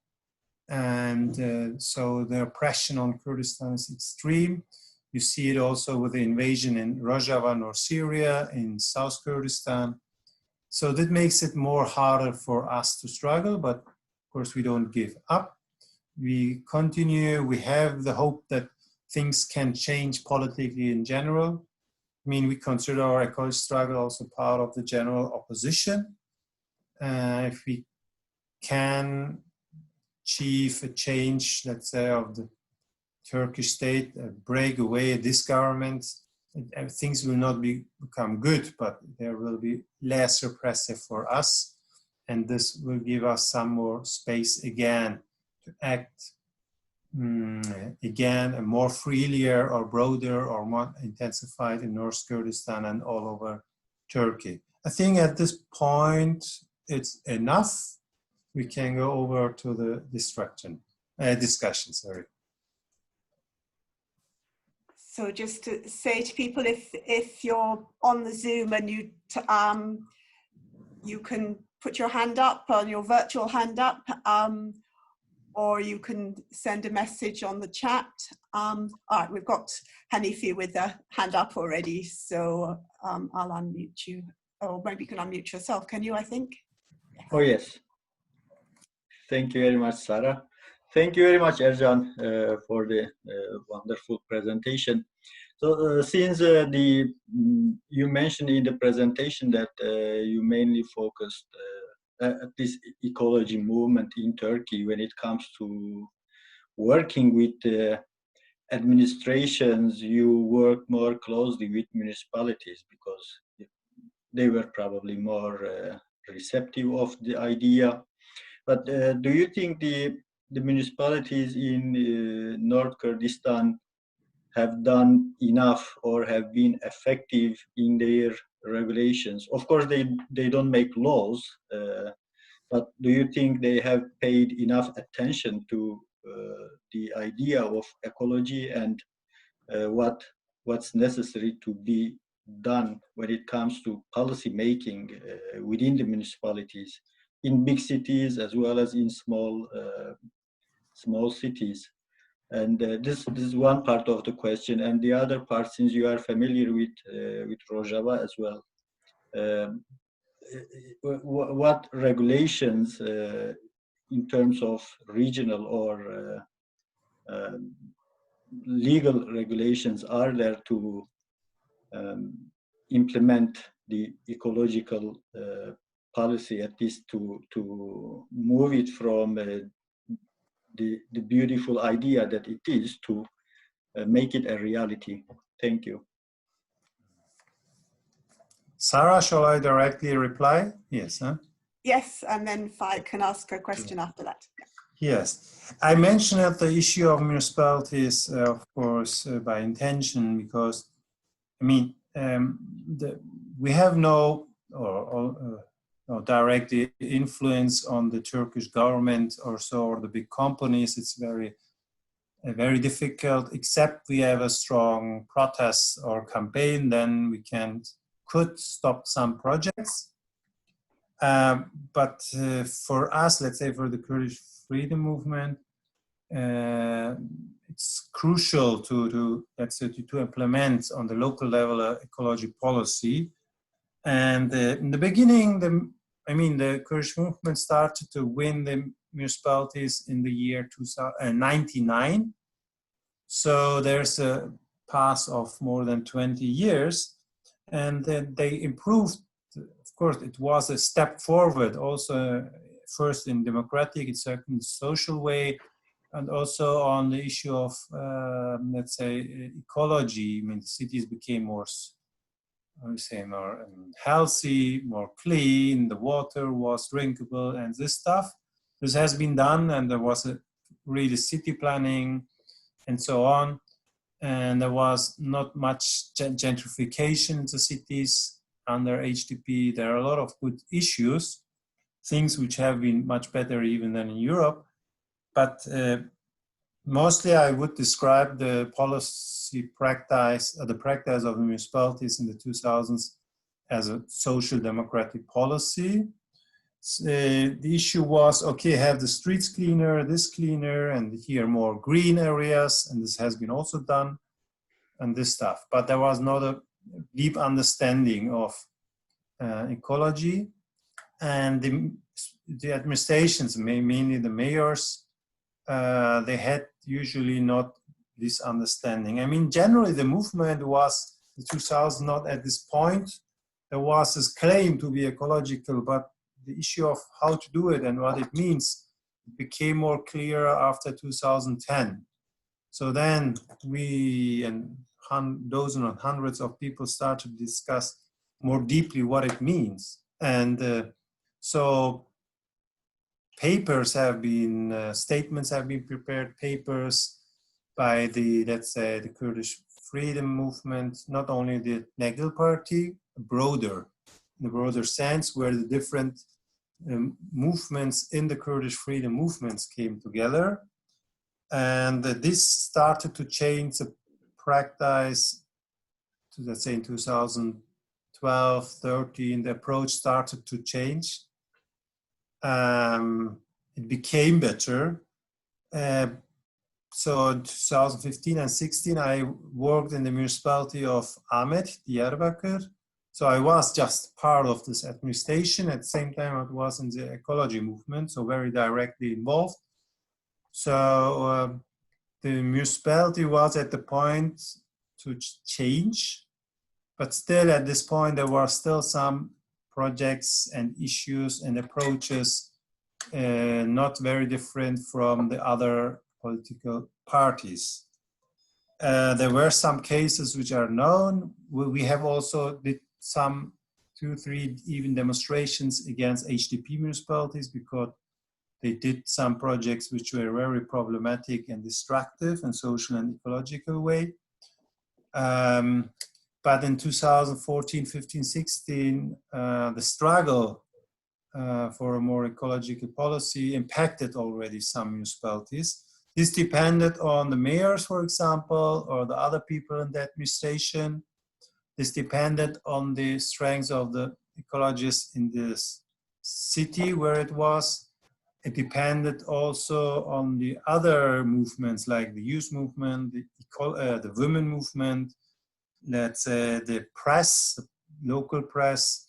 and so the oppression on Kurdistan is extreme. You see it also with the invasion in Rojava or Syria, in South Kurdistan. So that makes it more harder for us to struggle, but of course we don't give up. We continue, we have the hope that things can change politically in general. I mean, we consider our ecology struggle also part of the general opposition. If we can achieve a change, let's say, of the Turkish state, break away this government, things will not become good, but there will be less repressive for us. And this will give us some more space again to act again more freely or broader or more intensified in North Kurdistan and all over Turkey. I think at this point it's enough. We can go over to the discussion. So just to say to people, if you're on the Zoom and you can put your hand up on your virtual hand up, or you can send a message on the chat. All right, we've got Hanifi with a hand up already, so I'll unmute you. Or maybe you can unmute yourself, can you, I think? Oh, yes. Thank you very much, Sarah. Thank you very much, Ercan, for the wonderful presentation. So since you mentioned in the presentation that you mainly focused at this ecology movement in Turkey when it comes to working with administrations, you work more closely with municipalities because they were probably more receptive of the idea. But do you think the municipalities in North Kurdistan have done enough or have been effective in their regulations? Of course, they don't make laws, but do you think they have paid enough attention to the idea of ecology and what's necessary to be done when it comes to policy making within the municipalities, in big cities as well as in small cities? And this is one part of the question. And the other part, since you are familiar with Rojava as well, what regulations in terms of regional or legal regulations are there to implement the ecological policy, at least to move it from the beautiful idea that it is to make it a reality? Thank you. Sarah, shall I directly reply? Yes. Huh? Yes, and then Faik can ask a question after that. Yes, I mentioned the issue of municipalities, of course, by intention, because I mean we have no direct influence on the Turkish government or so, or the big companies. It's very difficult. Except we have a strong protest or campaign, then we could stop some projects. But for us, let's say for the Kurdish freedom movement, it's crucial to implement on the local level ecology policy. And in the beginning, the Kurdish movement started to win the municipalities in the year 1999. So there's a pass of more than 20 years, and they improved. Of course, it was a step forward, also first in democratic and second social way, and also on the issue of, let's say, ecology. I mean, the cities became more healthy, more clean, the water was drinkable, and this stuff. This has been done, and there was really city planning and so on. And there was not much gentrification in the cities under HDP. There are a lot of good issues, things which have been much better even than in Europe. But mostly I would describe the policy practice, the practice of the municipalities in the 2000s as a social democratic policy. The issue was, okay, have the streets cleaner, this cleaner, and here more green areas, and this has been also done, and this stuff. But there was not a deep understanding of ecology, and the administrations, mainly the mayors, they had usually not this understanding. I mean, generally the movement was in 2000 not at this point. There was this claim to be ecological, but the issue of how to do it and what it means became more clear after 2010. So then we and dozens and hundreds of people started to discuss more deeply what it means. And so papers have been, statements have been prepared, papers by the, let's say, the Kurdish freedom movement, not only the Negil party, in the broader sense, where the different movements in the Kurdish freedom movements came together. And this started to change the practice, let's say in 2012, 13, the approach started to change. It became better. So in 2015 and 16, I worked in the municipality of Ahmet, Diyarbakir. So I was just part of this administration. At the same time, I was in the ecology movement, so very directly involved. So the municipality was at the point to change, but still at this point, there were still some projects and issues and approaches not very different from the other political parties. There were some cases which are known. We have also did some 2-3 even demonstrations against HDP municipalities because they did some projects which were very problematic and destructive in social and ecological way. But in 2014, 15, 16, the struggle for a more ecological policy impacted already some municipalities. This depended on the mayors, for example, or the other people in the administration. This depended on the strength of the ecologists in this city where it was. It depended also on the other movements like the youth movement, the women movement, let's say the press, the local press,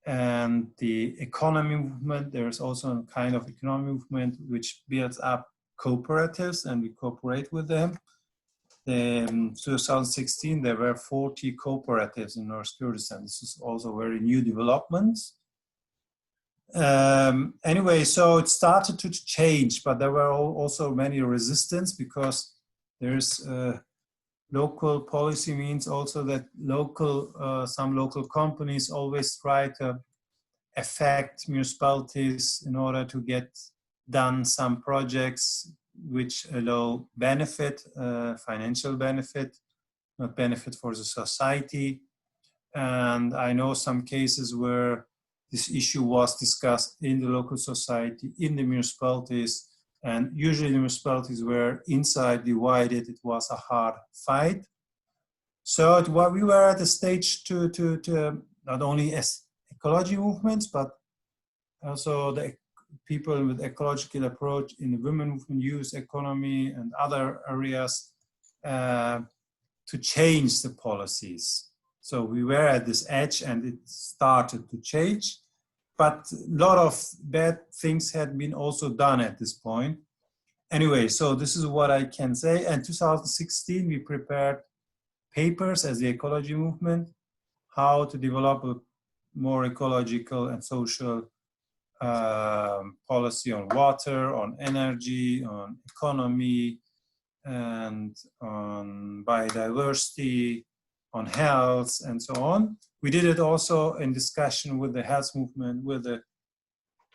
and the economy movement. There's also a kind of economic movement which builds up cooperatives, and we cooperate with them. In 2016, there were 40 cooperatives in North Kurdistan. This is also a very new development. Anyway, so it started to change, but there were also many resistance because there's local policy means also that some local companies always try to affect municipalities in order to get done some projects which allow benefit, financial benefit, not benefit for the society. And I know some cases where this issue was discussed in the local society, in the municipalities, and usually the municipalities were inside divided. It was a hard fight. So we were at a stage to not only as ecology movements, but also the people with ecological approach in the women movement, youth economy, and other areas to change the policies. So we were at this edge and it started to change, but a lot of bad things had been also done at this point. Anyway, so this is what I can say. And 2016, we prepared papers as the ecology movement, how to develop a more ecological and social policy on water, on energy, on economy, and on biodiversity, on health, and so on. We did it also in discussion with the health movement, with the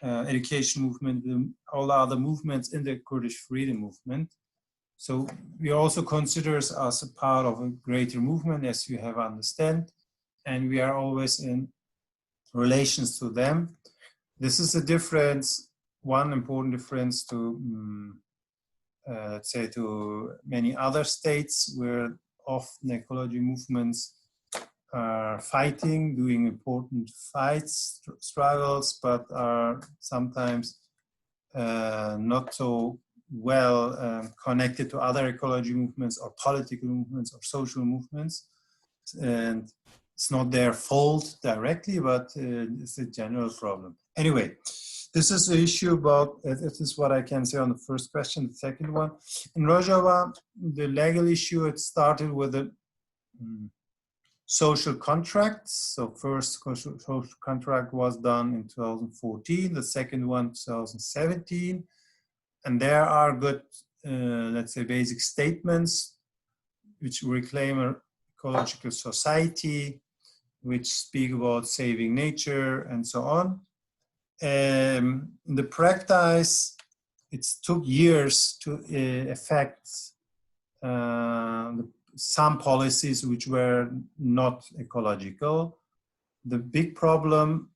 education movement, all other movements in the Kurdish freedom movement. So we also consider us as a part of a greater movement, as you have understand, and we are always in relations to them. This is a difference, one important difference to, let's say, to many other states where often ecology movements are fighting, doing important fights, struggles, but are sometimes not so well connected to other ecology movements or political movements or social movements. And it's not their fault directly, but it's a general problem. Anyway, this is the issue about, this is what I can say on the first question. The second one, in Rojava, the legal issue, it started with the social contracts. So first social contract was done in 2014, the second one 2017. And there are good, let's say, basic statements which reclaim an ecological society, which speak about saving nature and so on. In the practice, it took years to effect some policies which were not ecological. The big problem,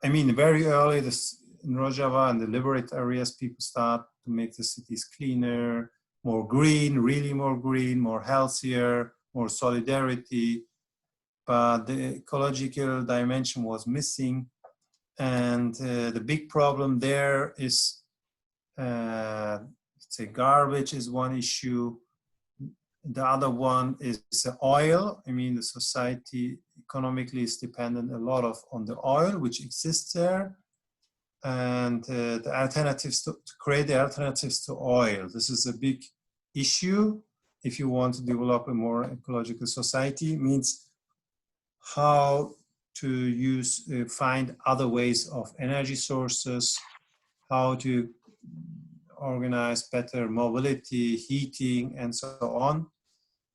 I mean, very early in Rojava and the liberated areas, people start to make the cities cleaner, more green, really more green, more healthier, more solidarity. But the ecological dimension was missing. And the big problem there is, let's say, garbage is one issue. The other one is oil. I mean, the society economically is dependent a lot on the oil which exists there. And the alternatives to create the alternatives to oil. This is a big issue. If you want to develop a more ecological society, it means how to find other ways of energy sources, how to organize better mobility, heating, and so on.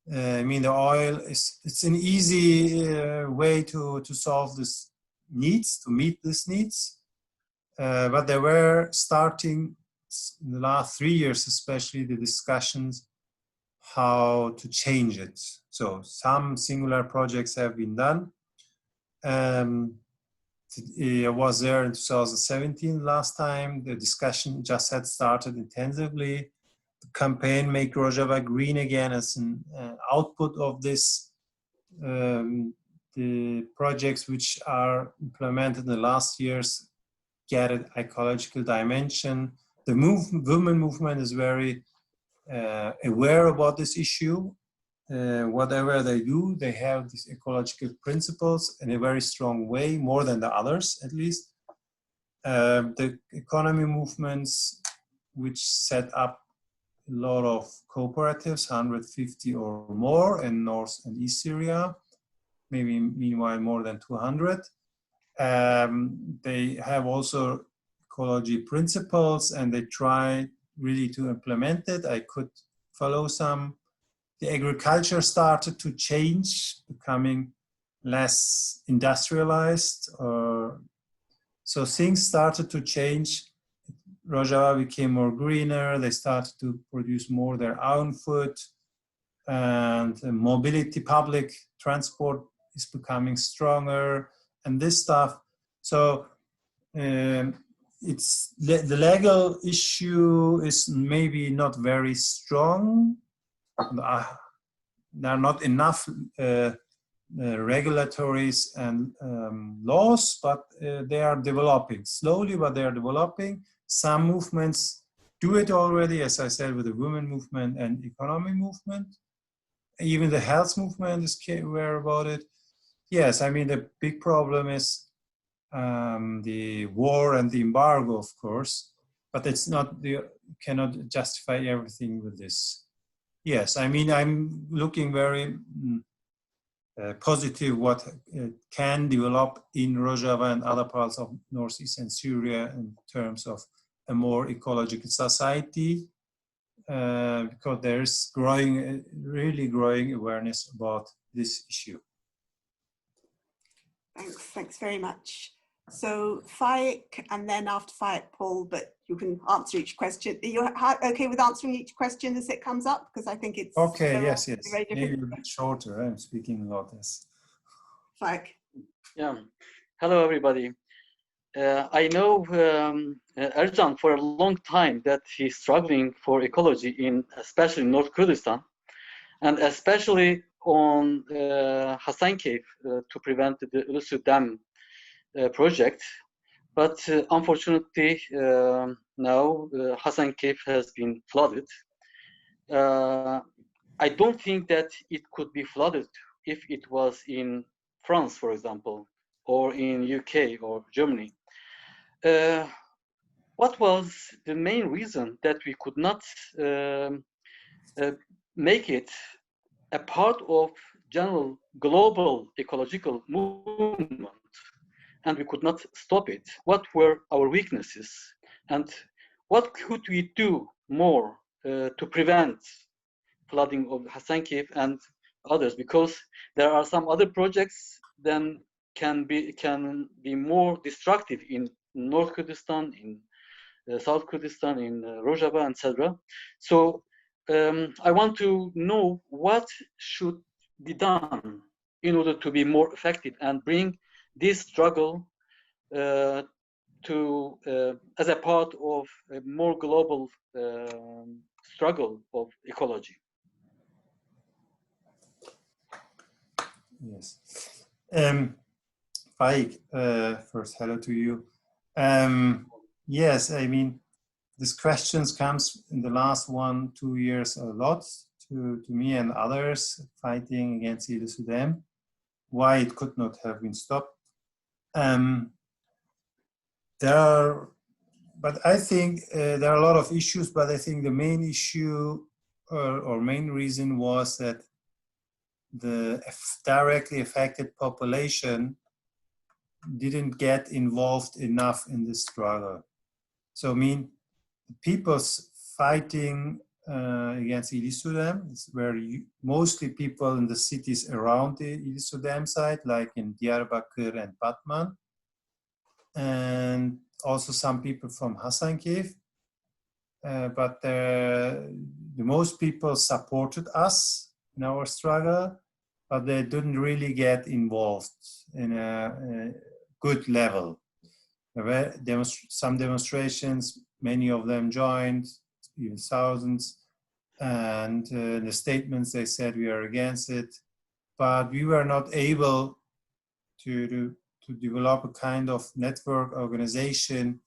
I mean, the oil it's an easy way to solve this needs, to meet these needs. But there were starting in the last 3 years, especially the discussions how to change it. So some singular projects have been done. I was there in 2017 last time. The discussion just had started intensively. The campaign Make Rojava Green Again as an output of this. The projects which are implemented in the last years get an ecological dimension. The women movement is very aware about this issue. Whatever they do, they have these ecological principles in a very strong way, more than the others at least. The economy movements which set up a lot of cooperatives, 150 or more in North and East Syria, maybe meanwhile more than 200. They have also ecology principles and they try really to implement it. I could follow some. The agriculture started to change, becoming less industrialized. So things started to change. Rojava became more greener. They started to produce more their own food. And mobility, public transport is becoming stronger and this stuff. So it's the legal issue is maybe not very strong. There are not enough regulatories and laws, but they are developing slowly, but they are developing. Some movements do it already, as I said, with the women movement and economy movement. Even the health movement is aware about it. Yes, I mean, the big problem is the war and the embargo, of course, but it's not, you cannot justify everything with this. Yes, I mean, I'm looking very positive what can develop in Rojava and other parts of northeastern Syria in terms of a more ecological society, because there's really growing awareness about this issue. Thanks very much. So Faik, and then after Faik, Paul, but you can answer each question. Are you okay with answering each question as it comes up? Because I think it's okay. Yes. Very maybe a bit shorter. I'm speaking a lot. Yes. Faik. Yeah. Hello, everybody. I know Ercan for a long time that he's struggling for ecology in especially North Kurdistan, and especially on Hasan Cave to prevent the Ulusu Dam project. But unfortunately, now Hasan Cave has been flooded. I don't think that it could be flooded if it was in France, for example, or in UK or Germany. What was the main reason that we could not make it a part of general global ecological movement, and we could not stop it? What were our weaknesses, and what could we do more to prevent flooding of Hasan Cave and others? Because there are some other projects that can be more destructive in North Kurdistan, in South Kurdistan, in Rojava, etc. So I want to know what should be done in order to be more effective and bring this struggle to as a part of a more global struggle of ecology. Yes. Faik, first hello to you. Yes, I mean, this questions comes in the last 1-2 years a lot to me and others fighting against Ulusu Dam, why it could not have been stopped. But I think there are a lot of issues, but I think the main issue or main reason was that the directly affected population didn't get involved enough in this struggle. So I mean, the people's fighting against Ulusu Dam is where mostly people in the cities around the Ulusu Dam site, like in Diyarbakir and Batman, and also some people from Hasan Cave. But the most people supported us in our struggle. but they didn't really get involved in a good level. There were some demonstrations, many of them joined, even thousands, and in the statements they said we are against it, but we were not able to develop a kind of network organization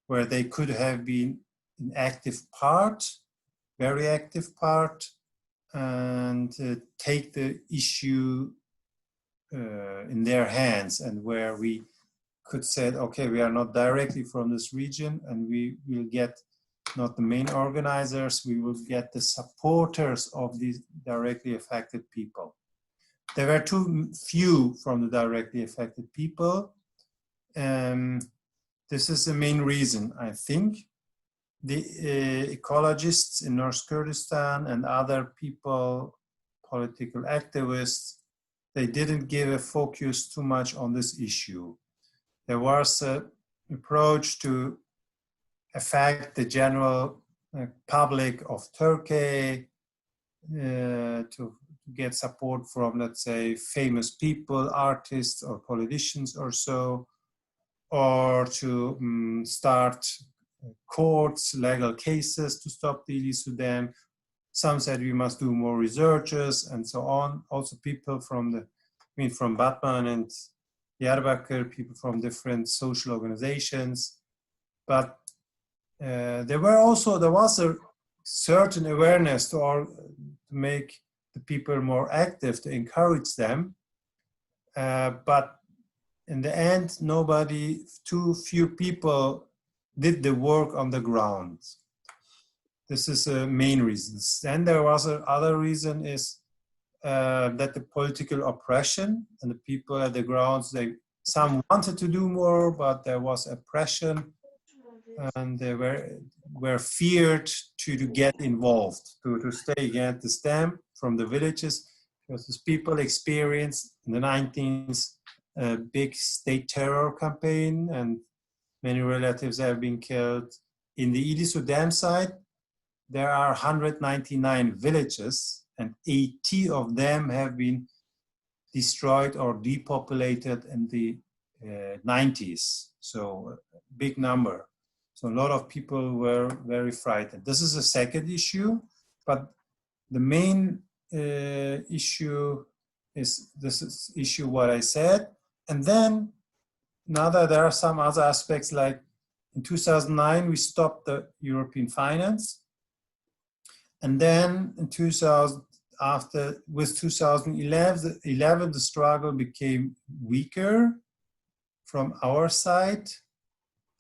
where they could have been an active part, very active part, and take the issue in their hands, and where we could say, okay, we are not directly from this region, and we will get not the main organizers, we will get the supporters of these directly affected people. There were too few from the directly affected people. This is the main reason, I think. The ecologists in North Kurdistan and other people, political activists, they didn't give a focus too much on this issue. There was an approach to affect the general public of Turkey, to get support from, let's say, famous people, artists or politicians or so, or to start courts, legal cases to stop the Ilisu Dam. Some said we must do more researches and so on. Also people from from Batman and Diyarbakir, people from different social organizations. But there was a certain awareness to make the people more active, to encourage them. But in the end, too few people did the work on the ground. This is the main reason. Then there was another reason is that the political oppression and the people at the grounds, some wanted to do more, but there was oppression, and they were feared to get involved, to stay against the dam from the villages, because these people experienced in the 19th a big state terror campaign, and many relatives have been killed. In the Ilisu Dam site, there are 199 villages, and 80 of them have been destroyed or depopulated in the 90s. So a big number. So a lot of people were very frightened. This is a second issue, but the main issue is this issue what I said. And then there are some other aspects, like in 2009 we stopped the European finance, and then in 2011 the struggle became weaker from our side.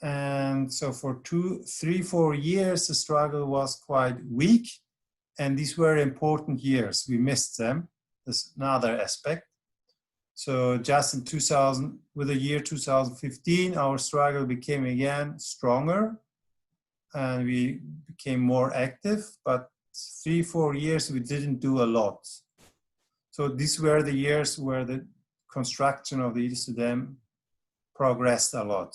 And so for 3-4 years, the struggle was quite weak. And these were important years. We missed them. That's another aspect. So just in with the year 2015, our struggle became again stronger. And we became more active. But 3-4 years, we didn't do a lot. So these were the years where the construction of the Ilisu Dam progressed a lot.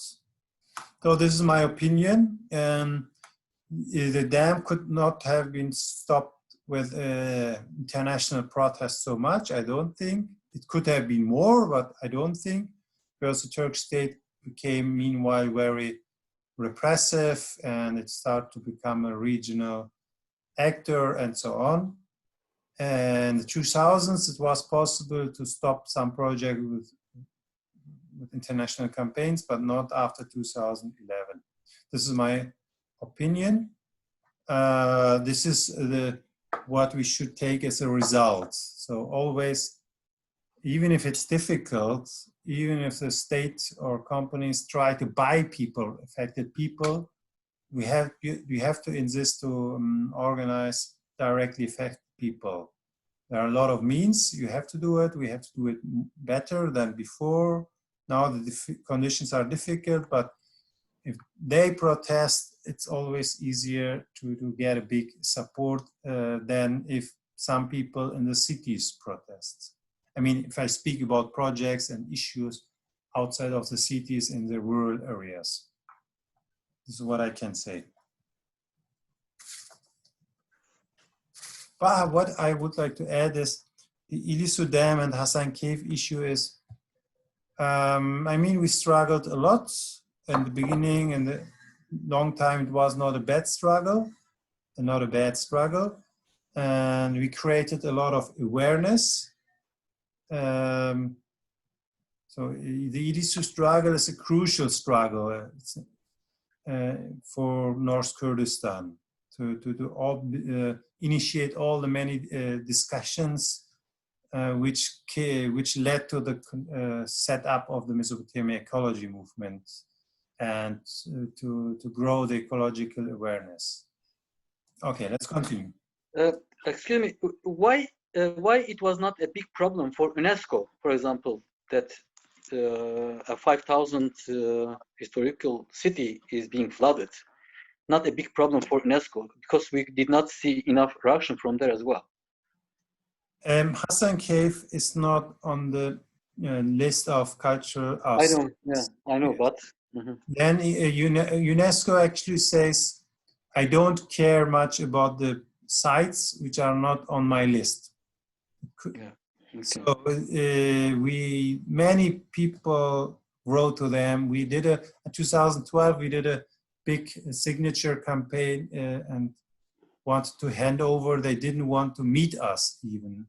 So this is my opinion. The dam could not have been stopped with international protest so much, I don't think. It could have been more, but I don't think, because the Turkish state became meanwhile very repressive, and it started to become a regional actor and so on. And in the 2000s, it was possible to stop some project with international campaigns, but not after 2011. This is my opinion. This is what we should take as a result. So always, even if it's difficult, even if the state or companies try to buy people, affected people, we have to insist to organize directly affected people. There are a lot of means. You have to do it. We have to do it better than before. Now the conditions are difficult, but if they protest, it's always easier to get a big support than if some people in the cities protest. I mean, if I speak about projects and issues outside of the cities in the rural areas. This is what I can say. But what I would like to add is the Ilisu Dam and Hasan Cave issue is, I mean, we struggled a lot in the beginning, and the long time it was not a bad struggle, and we created a lot of awareness. So the Ilisu struggle is a crucial struggle for North Kurdistan to initiate all the many discussions which led to the setup of the Mesopotamia ecology movement and to grow the ecological awareness. Okay, let's continue. Excuse me, why it was not a big problem for UNESCO, for example, that a 5,000 historical city is being flooded? Not a big problem for UNESCO because we did not see enough reaction from there as well. Hasan Cave is not on the list of cultural sites. I know, but then UNESCO actually says, I don't care much about the sites which are not on my list. yeah. Okay. So many people wrote to them. We did in 2012, we did a big signature campaign and wanted to hand over. They didn't want to meet us even.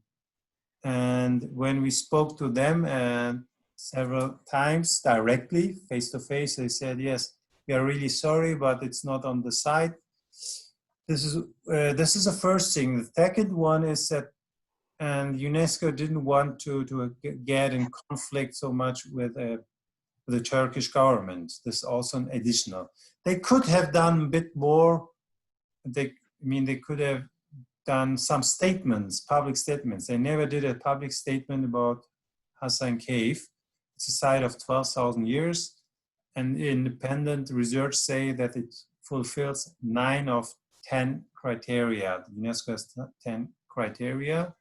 And when we spoke to them several times directly, face to face, they said, yes, we are really sorry, but it's not on the site. This is the first thing. The second one is that, and UNESCO didn't want to get in conflict so much with the Turkish government. This is also an additional. They could have done a bit more. They could have done some statements, public statements. They never did a public statement about Hasan Cave. It's a site of 12,000 years, and independent research say that it fulfills 9 of 10 criteria. UNESCO has 10 criteria.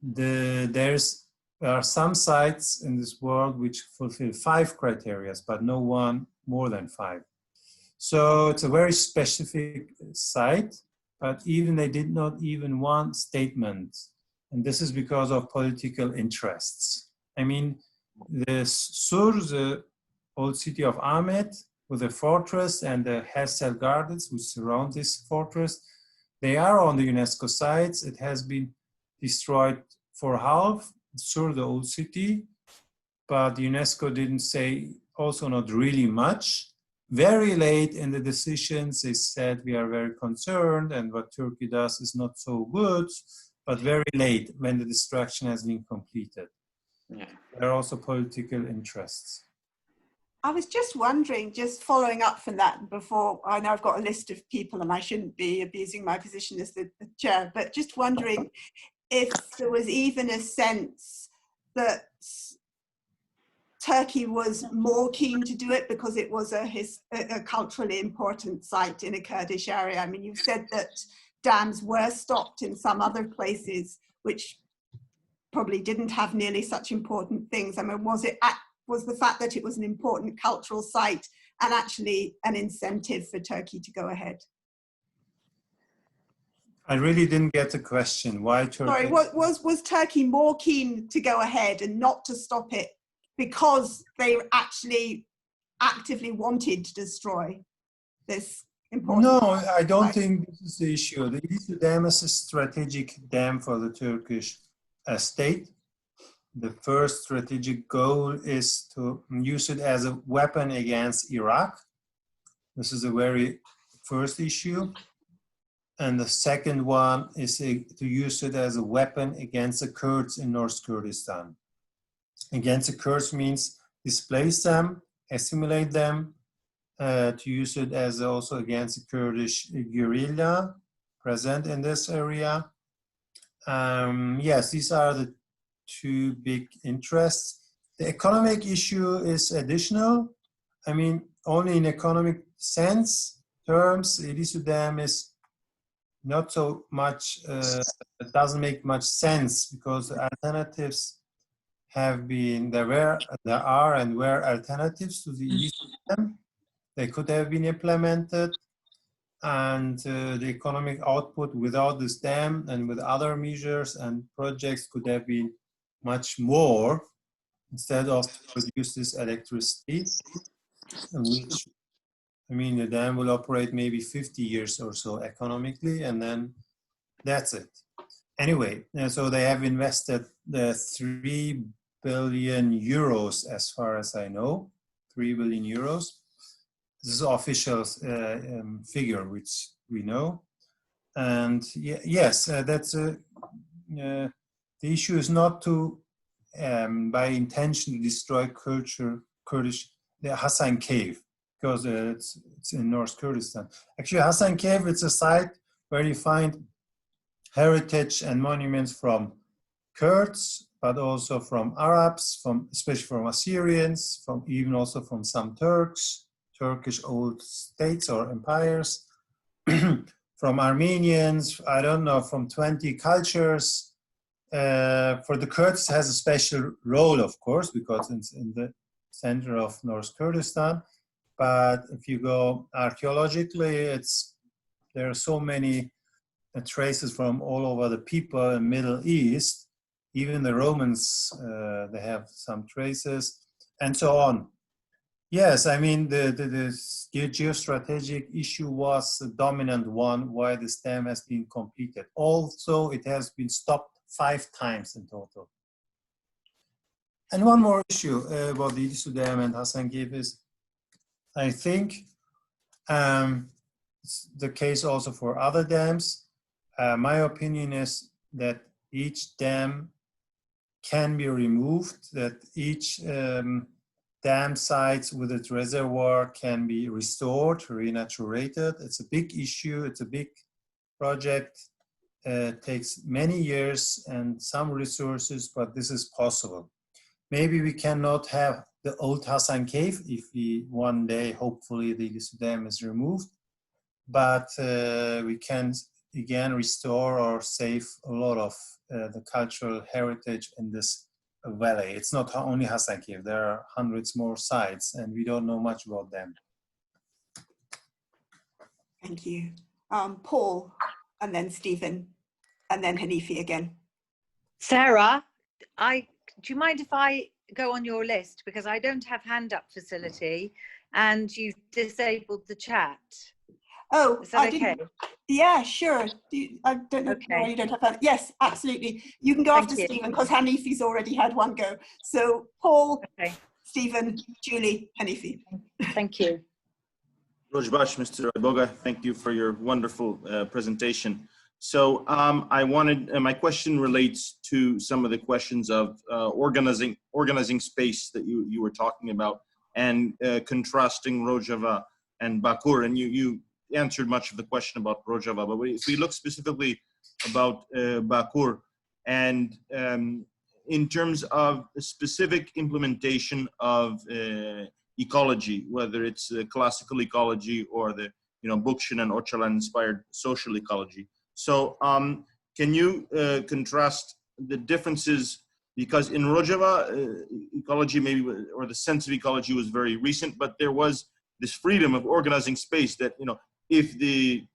There are some sites in this world which fulfill 5 criteria, but no one more than 5. So it's a very specific site, but they did not even want statement. And this is because of political interests. I mean, the Sur, the old city of Ahmed, with the fortress and the Hersel Gardens which surround this fortress, they are on the UNESCO sites. It has been destroyed for half, Sur, the old city, but UNESCO didn't say also not really much. Very late in the decisions, they said we are very concerned and what Turkey does is not so good, but very late when the destruction has been completed. Yeah. There are also political interests. I was just wondering, just following up from that before, I know I've got a list of people and I shouldn't be abusing my position as the chair, but just wondering if there was even a sense that Turkey was more keen to do it because it was a culturally important site in a Kurdish area. I mean, you've said that dams were stopped in some other places, which probably didn't have nearly such important things. I mean, was the fact that it was an important cultural site and actually an incentive for Turkey to go ahead? I really didn't get the question. Why Turkey? Sorry, was Turkey more keen to go ahead and not to stop it because they actually actively wanted to destroy this important? No, I don't think this is the issue. The Ilisu Dam is a strategic dam for the Turkish state. The first strategic goal is to use it as a weapon against Iraq. This is the very first issue. And the second one is to use it as a weapon against the Kurds in North Kurdistan. Against the Kurds means displace them, assimilate them, to use it as also against the Kurdish guerrilla present in this area. Yes, these are the 2 big interests. The economic issue is additional. I mean, only in economic sense terms, Ilisu Dam is not so much, it doesn't make much sense because the alternatives have been, there are and were alternatives to the Ilisu Dam. They could have been implemented. and the economic output without this dam and with other measures and projects could have been much more, instead of produce this electricity, which, I mean, the dam will operate maybe 50 years or so economically, and then that's it. Anyway, so they have invested the 3 billion euros, as far as I know, 3 billion euros. This is official figure, which we know. And yes, that's the issue is not to, by intention, destroy Kurdish, the Hassan Cave, because it's in North Kurdistan. Actually, Hassan Cave, it's a site where you find heritage and monuments from Kurds, but also from Arabs, especially from Assyrians, even also from some Turkish old states or empires, from Armenians, I don't know, from 20 cultures. For the Kurds, it has a special role, of course, because it's in the center of North Kurdistan. But if you go archaeologically, there are so many traces from all over the people in Middle East. Even the Romans, they have some traces, and so on. Yes, I mean, the geostrategic issue was the dominant one why this dam has been completed. Also, it has been stopped 5 times in total. And one more issue about the Idisu Dam and Hassan Cave is, I think it's the case also for other dams. My opinion is that each dam can be removed, that each dam sites with its reservoir can be restored, renaturated. It's a big issue, it's a big project. It takes many years and some resources, but this is possible. Maybe we cannot have the old Hassan Cave if we one day, hopefully, the Idisu Dam is removed, but we can again restore or save a lot of the cultural heritage in this valley. It's not only Hassan Cave, there are hundreds more sites and we don't know much about them. Thank you. Paul, and then Stephen, and then Hanifi again. Sarah, do you mind if I go on your list, because I don't have hand up facility and you've disabled the chat? Oh, is that okay? Yeah, sure. I don't know why you don't have that. Yes, absolutely. You can go after Stephen because Hanifi's already had one go. So Paul, okay. Stephen, Julie, Hanifi. Thank you. Rojbash, Mr. Ayboga, thank you for your wonderful presentation. So I wanted, my question relates to some of the questions of organizing space that you were talking about, and contrasting Rojava and Bakur. And you answered much of the question about Rojava, but if we look specifically about Bakur, and in terms of a specific implementation of ecology, whether it's classical ecology or the Bookchin and Öcalan inspired social ecology. So can you contrast the differences? Because in Rojava, ecology maybe, or the sense of ecology was very recent, but there was this freedom of organizing space that, if the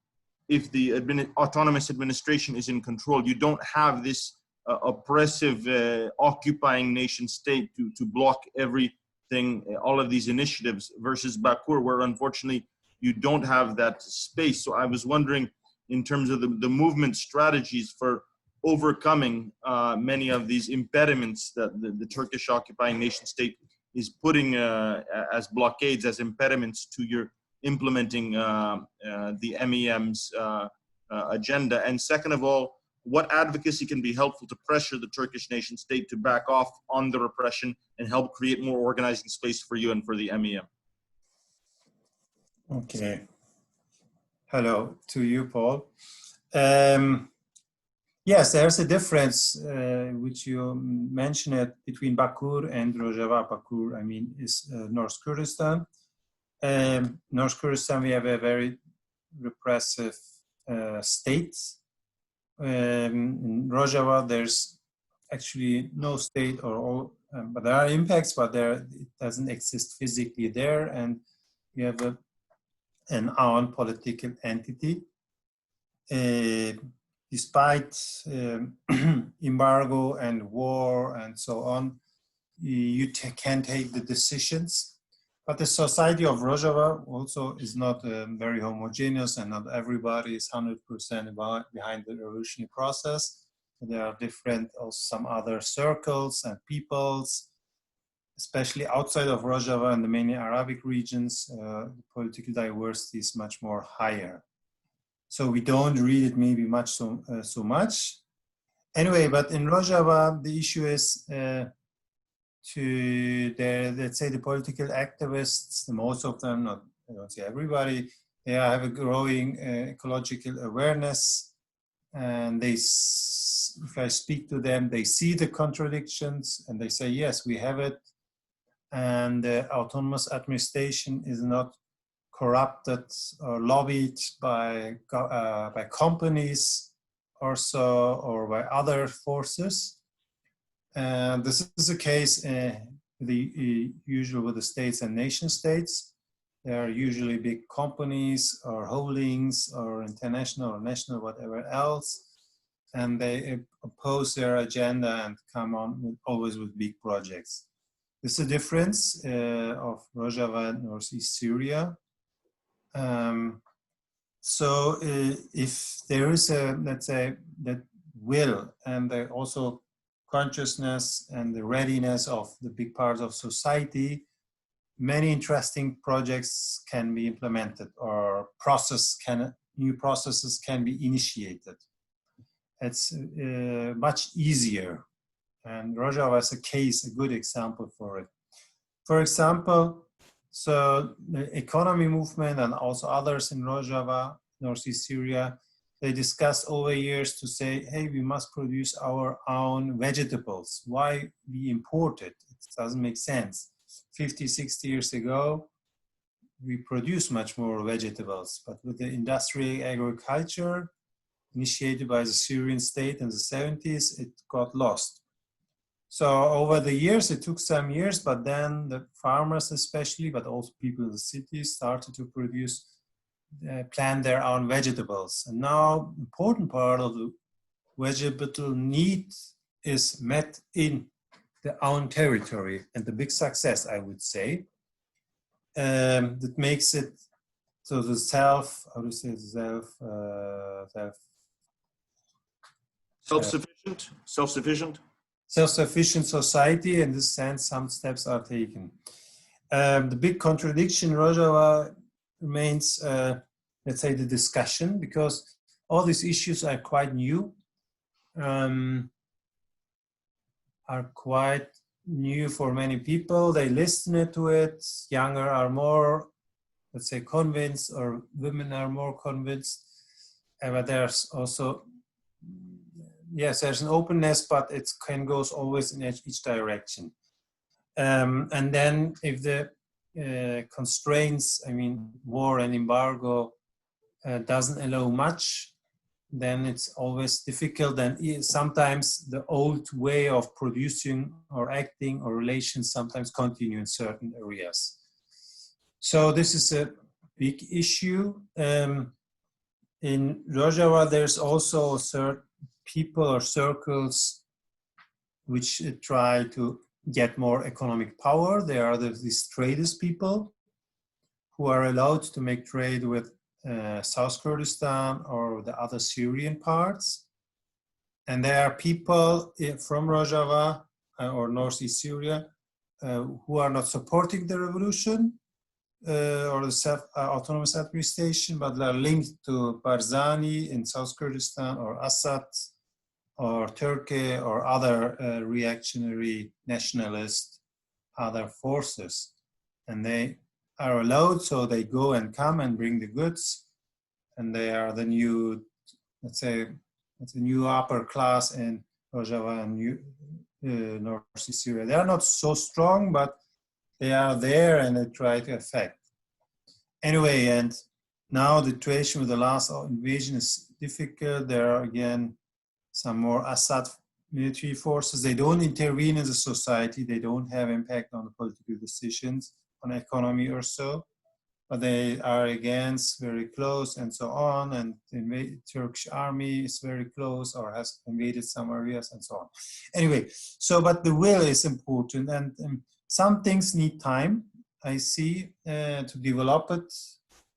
autonomous administration is in control, you don't have this oppressive occupying nation state to block everything, all of these initiatives, versus Bakur, where unfortunately you don't have that space. So I was wondering, in terms of the movement strategies for overcoming many of these impediments that the Turkish occupying nation state is putting as blockades, as impediments to your implementing the MEM's agenda. And second of all, what advocacy can be helpful to pressure the Turkish nation state to back off on the repression and help create more organizing space for you and for the MEM? Okay. Hello to you, Paul. Yes, there's a difference, which you mentioned, between Bakur and Rojava. Bakur, I mean, is North Kurdistan. North Kurdistan, we have a very repressive state. In Rojava, there's actually no state or all, but there are impacts, but it doesn't exist physically there. And we have a an own political entity. Despite embargo and war and so on, you can take the decisions. But the society of Rojava also is not very homogeneous, and not everybody is 100% behind the revolutionary process. There are different, also some other circles and peoples, especially outside of Rojava and the many Arabic regions. The political diversity is much more higher. So we don't read it maybe much so much. Anyway, but in Rojava, the issue is let's say the political activists, most of them, not, I don't say everybody, they have a growing ecological awareness, and they, if I speak to them, they see the contradictions and they say, yes, we have it, and the autonomous administration is not corrupted or lobbied by companies or so, or by other forces. And this is the case usually with the states and nation states. There are usually big companies or holdings or international or national, whatever else, and they oppose their agenda and come on always with big projects. This is a difference of Rojava and Northeast Syria. So if there is a, let's say, that will and also consciousness and the readiness of the big parts of society, many interesting projects can be implemented, or new processes can be initiated. It's much easier. And Rojava is a good example for it. For example, so the economy movement and also others in Rojava, Northeast Syria, they discussed over years to say, hey, we must produce our own vegetables. Why we import it? It doesn't make sense. 50, 60 years ago, we produced much more vegetables, but with the industrial agriculture initiated by the Syrian state in the 70s, it got lost. So over the years, it took some years, but then the farmers especially, but also people in the cities started to produce plant their own vegetables. And now, important part of the vegetable need is met in their own territory, and the big success, I would say, that makes it so the self-sufficient society. In this sense, some steps are taken. The big contradiction in Rojava remains, let's say, the discussion, because all these issues are quite new, for many people. They listen to it. Younger are more, let's say, convinced, or women are more convinced. But there's also, yes, there's an openness, but it can go always in each direction. And then if the constraints, I mean, war and embargo doesn't allow much, then it's always difficult. And sometimes the old way of producing or acting or relations sometimes continue in certain areas. So this is a big issue. In Rojava, there's also certain people or circles which try to get more economic power. There are these traders people who are allowed to make trade with South Kurdistan or the other Syrian parts. And there are people from Rojava or Northeast Syria who are not supporting the revolution or the self-autonomous administration, but they are linked to Barzani in South Kurdistan, or Assad, or Turkey, or other reactionary nationalist other forces. And they are allowed, so they go and come and bring the goods, and they are the new, let's say, it's a new upper class in Rojava and North Syria. They are not so strong, but they are there and they try to affect. Anyway, and now the situation with the last invasion is difficult. There are again some more Assad military forces. They don't intervene in the society. They don't have impact on the political decisions, on economy or so. but they are against very close and so on, and the Turkish army is very close or has invaded some areas and so on. Anyway, so but the will is important, and some things need time, I see, to develop it,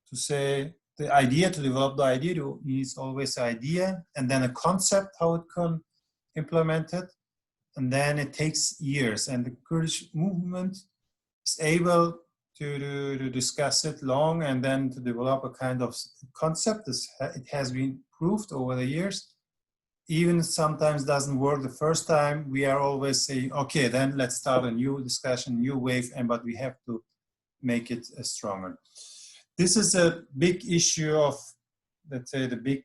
to say the idea, to develop the idea, needs always an idea, and then a concept, how it can implement it, and then it takes years, and the Kurdish movement is able to discuss it long and then to develop a kind of concept. It has been proved over the years. Even sometimes doesn't work the first time, we are always saying, okay, then let's start a new discussion, new wave, but we have to make it stronger. This is a big issue of, let's say, the big,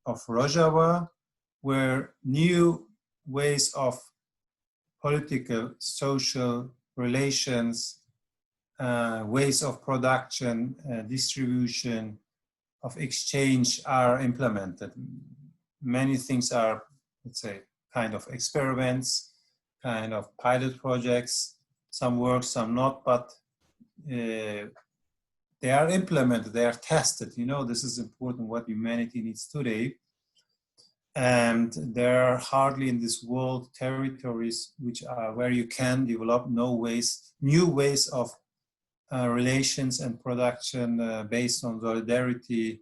of Rojava, where new ways of political, social relations, ways of production, distribution, of exchange are implemented. Many things are, let's say, kind of experiments, kind of pilot projects. Some work, some not, but they are implemented, they are tested. You know, this is important, what humanity needs today. And there are hardly in this world territories which are where you can develop new ways of relations and production based on solidarity,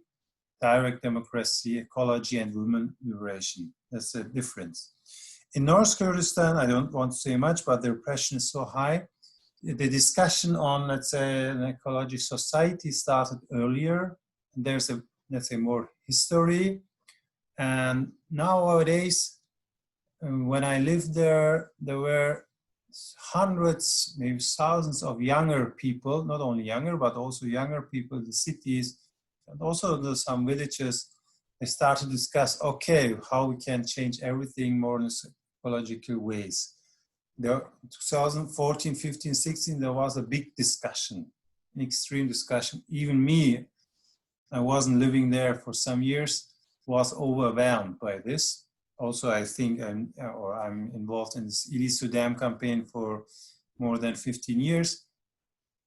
direct democracy, ecology, and women liberation. That's a difference. In North Kurdistan, I don't want to say much, but the repression is so high. The discussion on, let's say, an ecology society started earlier. There's a, let's say, more history. And nowadays, when I lived there, there were hundreds, maybe thousands of younger people, not only younger, but also younger people in the cities, and also some villages. They started to discuss, okay, how we can change everything more in ecological ways. There, 2014, 15, 16, there was a big discussion, an extreme discussion. Even me, I wasn't living there for some years, was overwhelmed by this. Also, I think I'm involved in this Ilisu Dam campaign for more than 15 years.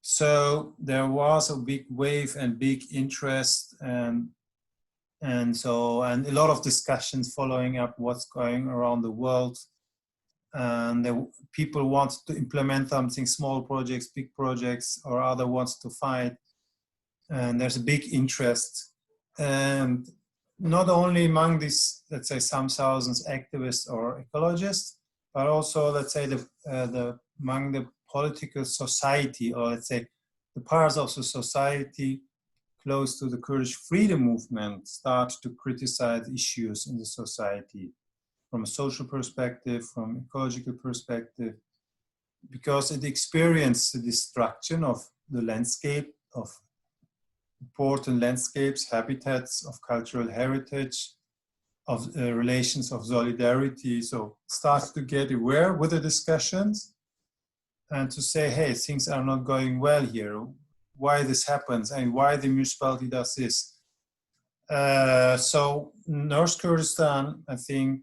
So there was a big wave and big interest, and a lot of discussions following up what's going around the world. And people want to implement something, small projects, big projects, or other wants to fight. And there's a big interest. And not only among these, let's say, some thousands activists or ecologists, but also, let's say, among the political society, or let's say, the parts of the society close to the Kurdish freedom movement start to criticize issues in the society from a social perspective, from ecological perspective, because it experienced the destruction of the landscape, of important landscapes, habitats, of cultural heritage, of relations of solidarity. So start to get aware with the discussions and to say, hey, things are not going well here. Why this happens and why the municipality does this. So North Kurdistan, I think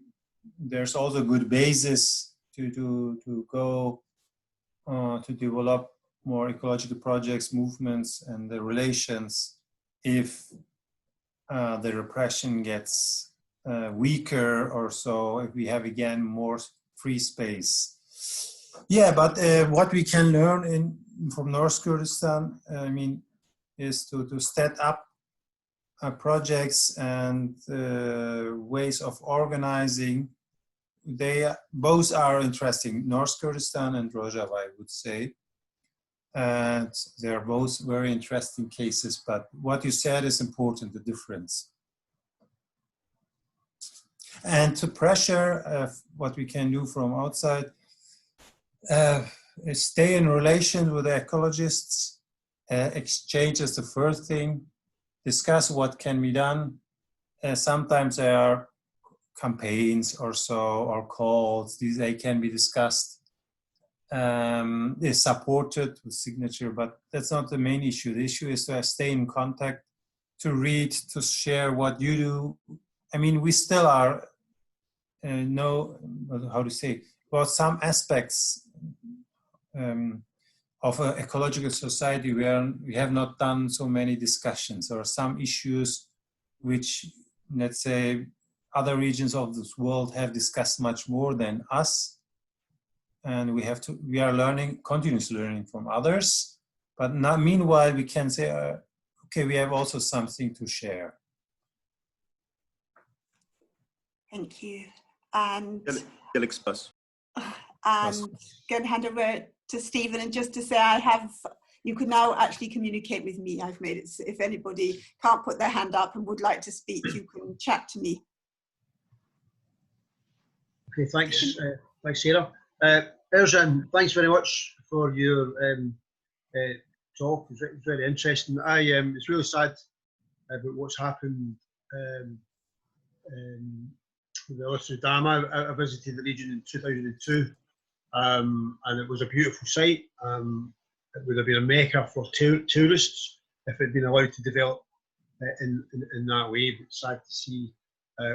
there's also a good basis to go to develop more ecological projects, movements, and the relations if the repression gets weaker or so, if we have again more free space. Yeah, but what we can learn from North Kurdistan, I mean, is to set up projects and ways of organizing. They both are interesting, North Kurdistan and Rojava, I would say. And they're both very interesting cases, but what you said is important, the difference. And to pressure what we can do from outside, stay in relation with the ecologists, exchange is the first thing, discuss what can be done. Sometimes there are campaigns or so, or calls, they can be discussed. Is supported with signature, but that's not the main issue. The issue is to stay in contact, to read, to share what you do. I mean, we still are know how to say about some aspects of an ecological society where we have not done so many discussions. There are some issues which, let's say, other regions of this world have discussed much more than us. And we are learning, continuously learning from others. But not, meanwhile, we can say, okay, we have also something to share. Thank you. And going to hand over to Stephen, and just to say, you can now actually communicate with me. I've made it so if anybody can't put their hand up and would like to speak, you can chat to me. Okay, thanks, thanks, Sarah. Ercan, thanks very much for your talk. It was very interesting. It's really sad about what's happened with the Elistri Dam. I visited the region in 2002, and it was a beautiful site. It would have been a mecca for tourists if it had been allowed to develop in that way. But it's sad to see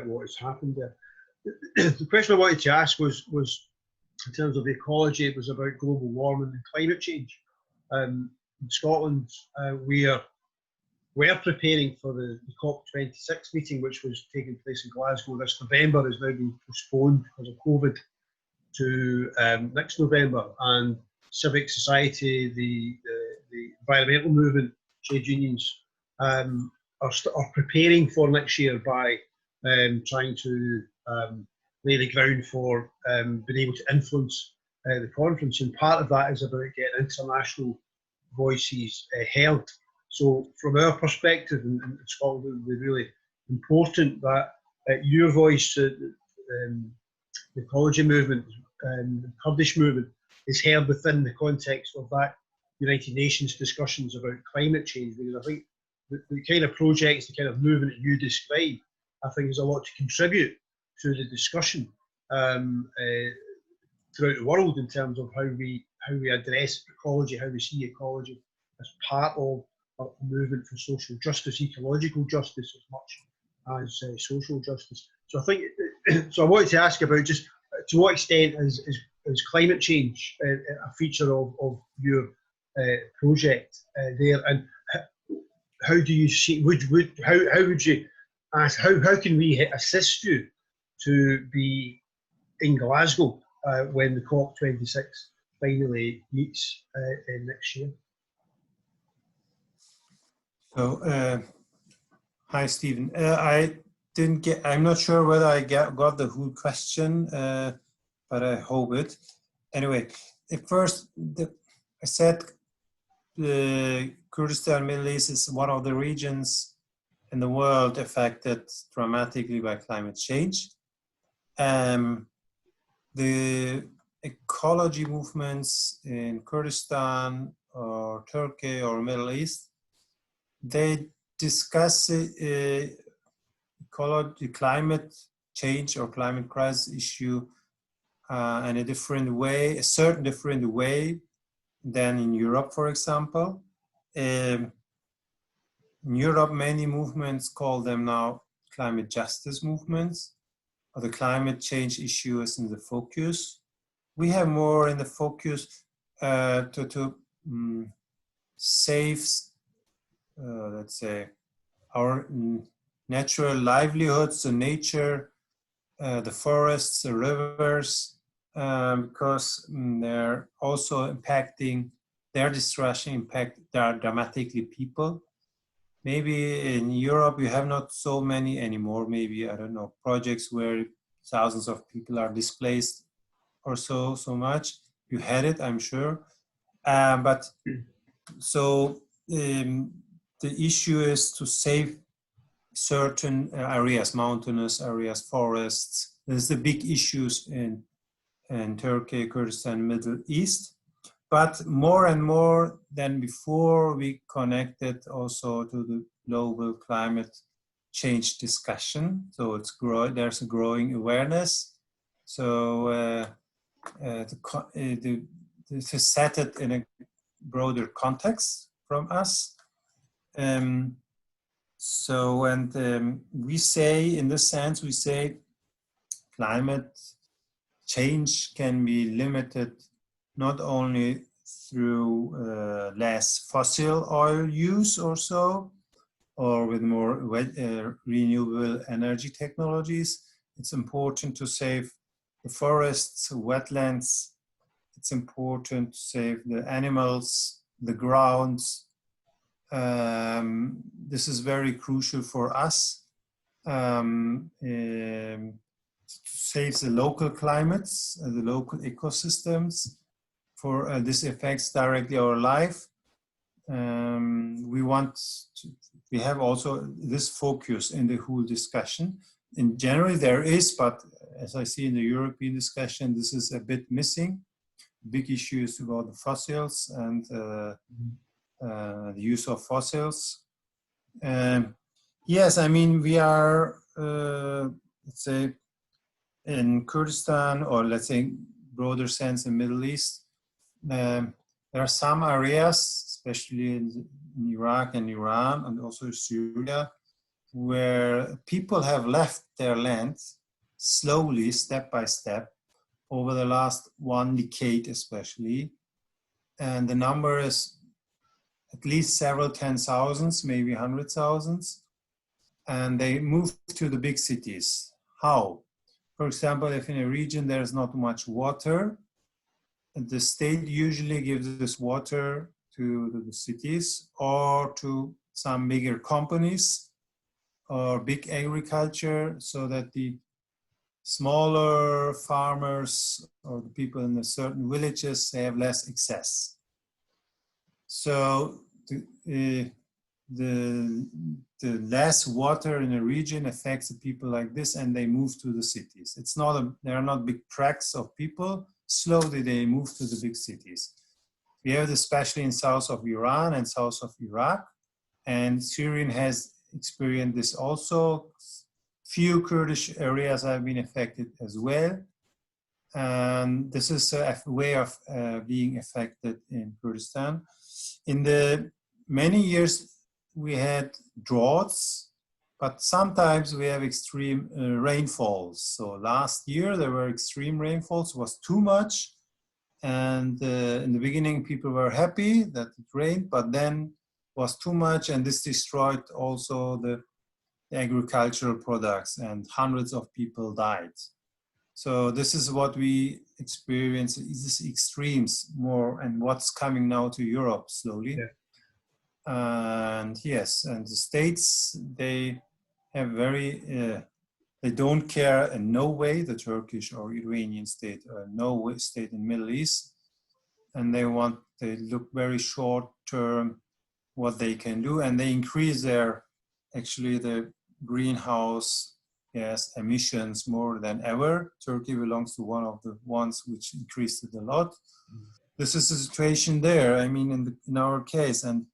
what has happened there. The question I wanted to ask was in terms of the ecology, it was about global warming and climate change. In Scotland, we're preparing for the COP26 meeting, which was taking place in Glasgow this November, has now been postponed because of COVID to next November. And civic society, the environmental movement, trade unions are preparing for next year by trying to lay the ground for being able to influence the conference. And part of that is about getting international voices heard. So from our perspective in Scotland, it would be really important that your voice, the ecology movement, the Kurdish movement, is heard within the context of that United Nations discussions about climate change. Because I think the kind of projects, the kind of movement that you describe, I think has a lot to contribute to the discussion throughout the world in terms of how we address ecology, how we see ecology as part of a movement for social justice, ecological justice as much as social justice. So I think, so I wanted to ask about just to what extent is climate change a feature of your project there, and how do you see, how would you ask, how can we assist you to be in Glasgow when the COP26 finally meets next year? So, hi, Stephen. I'm not sure whether I got the whole question, but I hope it. Anyway, at first, I said Kurdistan, Middle East is one of the regions in the world affected dramatically by climate change. The ecology movements in Kurdistan or Turkey or Middle East, they discuss ecology, climate change or climate crisis issue in a different way, a certain different way than in Europe, for example. In Europe, many movements call them now climate justice movements, or the climate change issue is in the focus. We have more in the focus to save, let's say, our natural livelihoods, the nature, the forests, the rivers, because they're also impacting, their destruction impact dramatically people. Maybe in Europe you have not so many anymore, maybe, I don't know, projects where thousands of people are displaced or so much. You had it, I'm sure. But so the issue is to save certain areas, mountainous areas, forests. There's the big issues in Turkey, Kurdistan, Middle East. But more and more than before, we connected also to the global climate change discussion. So there's a growing awareness. So to set it in a broader context from us. We say, in this sense, we say climate change can be limited not only through less fossil oil use or so, or with more renewable energy technologies. It's important to save the forests, wetlands. It's important to save the animals, the grounds. This is very crucial for us. To save the local climates, the local ecosystems. For this affects directly our life. We have also this focus in the whole discussion. In general, there is, but as I see in the European discussion, this is a bit missing. Big issues about the fossils and the use of fossils. Yes, I mean, we are, let's say, in Kurdistan, or let's say broader sense in Middle East, there are some areas, especially in Iraq and Iran and also Syria, where people have left their land slowly, step by step, over the last 1 decade especially. And the number is at least several 10,000s, maybe 100,000s. And they move to the big cities. How? For example, if in a region there is not much water, the state usually gives this water to the cities or to some bigger companies or big agriculture, so that the smaller farmers or the people in the certain villages, they have less access. So the less water in a region affects the people like this, and they move to the cities. It's not there are not big tracts of people. Slowly they move to the big cities. We have it especially in south of Iran and south of Iraq, and Syria has experienced this also. Few Kurdish areas have been affected as well. And this is a way of being affected in Kurdistan. In the many years, we had droughts, but sometimes we have extreme rainfalls. So last year there were extreme rainfalls, was too much. And in the beginning, people were happy that it rained, but then was too much, and this destroyed also the agricultural products, and hundreds of people died. So this is what we experience, these extremes more, and what's coming now to Europe slowly. Yeah. And yes, and the states, they have they don't care in no way, the Turkish or Iranian state, or no way state in Middle East, and they look very short term what they can do, and they increase the greenhouse gas emissions more than ever. Turkey belongs to one of the ones which increased it a lot. Mm. This is the situation there. I mean, in our case, and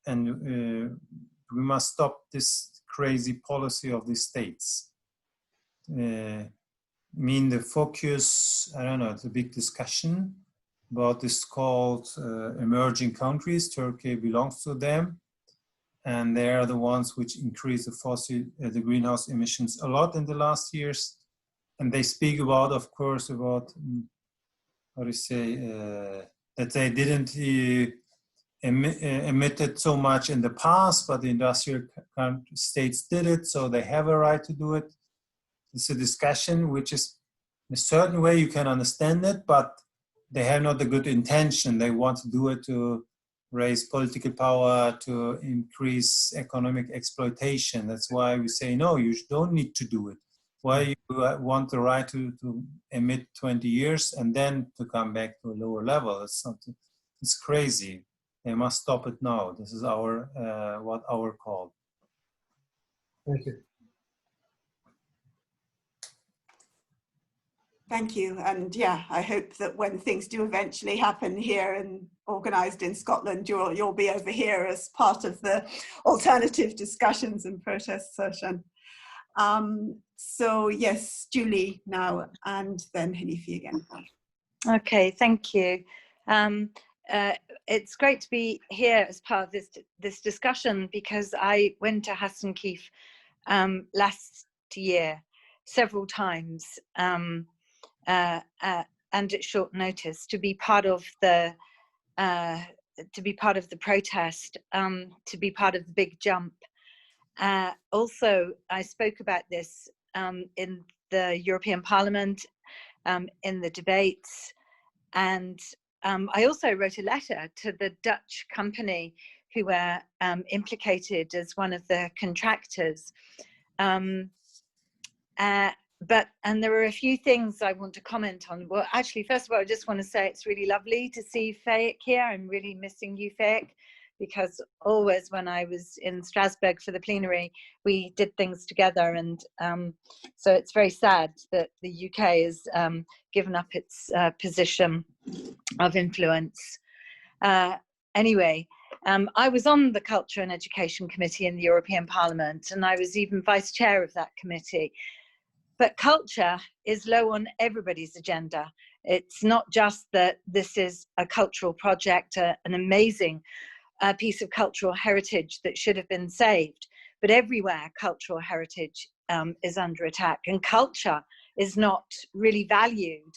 we must stop this crazy policy of the states. I mean, the focus, I don't know, it's a big discussion about this called emerging countries. Turkey belongs to them. And they are the ones which increase the greenhouse emissions a lot in the last years. And they speak about, of course, about, how to say, that they didn't emit it so much in the past, but the industrial states did it, so they have a right to do it. It's a discussion which is, in a certain way, you can understand it, but they have not a good intention. They want to do it to raise political power, to increase economic exploitation. That's why we say, no, you don't need to do it. Why you want the right to emit 20 years and then to come back to a lower level? It's something, it's crazy. They must stop it now. This is our call. Thank you. Thank you. And yeah, I hope that when things do eventually happen here and organised in Scotland, you'll be over here as part of the alternative discussions and protest session. So yes, Julie now, and then Hanifi again. Okay, thank you. It's great to be here as part of this discussion, because I went to Hassan Keef last year several times, and at short notice, to be part of the to be part of the protest, to be part of the big jump. Also, I spoke about this in the European Parliament, in the debates, and I also wrote a letter to the Dutch company who were implicated as one of the contractors. And there are a few things I want to comment on. Well, actually, first of all, I just want to say it's really lovely to see Faik here. I'm really missing you, Faik, because always when I was in Strasbourg for the plenary, we did things together. And so it's very sad that the UK has given up its position of influence. Anyway, I was on the Culture and Education Committee in the European Parliament, and I was even vice chair of that committee. But culture is low on everybody's agenda. It's not just that this is a cultural project, an amazing piece of cultural heritage that should have been saved, but everywhere cultural heritage is under attack, and culture is not really valued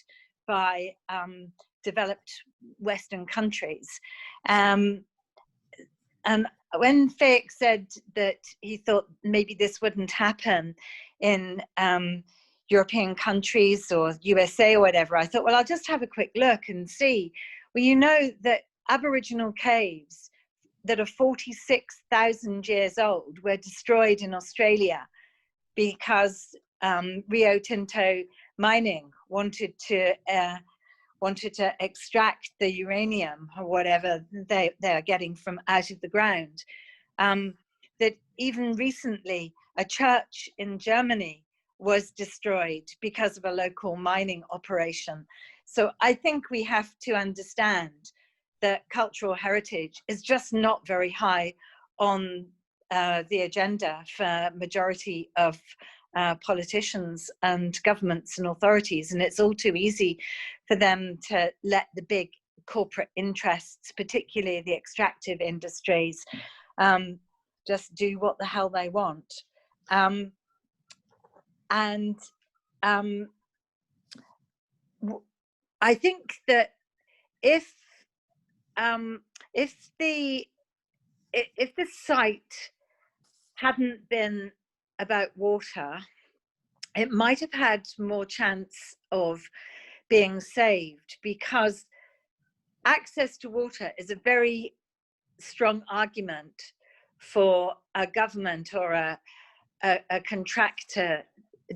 by developed Western countries. And when Faik said that he thought maybe this wouldn't happen in European countries or USA or whatever, I thought, well, I'll just have a quick look and see. Well, you know that Aboriginal caves that are 46,000 years old were destroyed in Australia because Rio Tinto mining wanted to extract the uranium or whatever they're getting from out of the ground. That even recently, a church in Germany was destroyed because of a local mining operation. So I think we have to understand that cultural heritage is just not very high on the agenda for majority of politicians and governments and authorities, and it's all too easy for them to let the big corporate interests, particularly the extractive industries, just do what the hell they want. I think that if the site hadn't been about water, it might have had more chance of being saved, because access to water is a very strong argument for a government or a contractor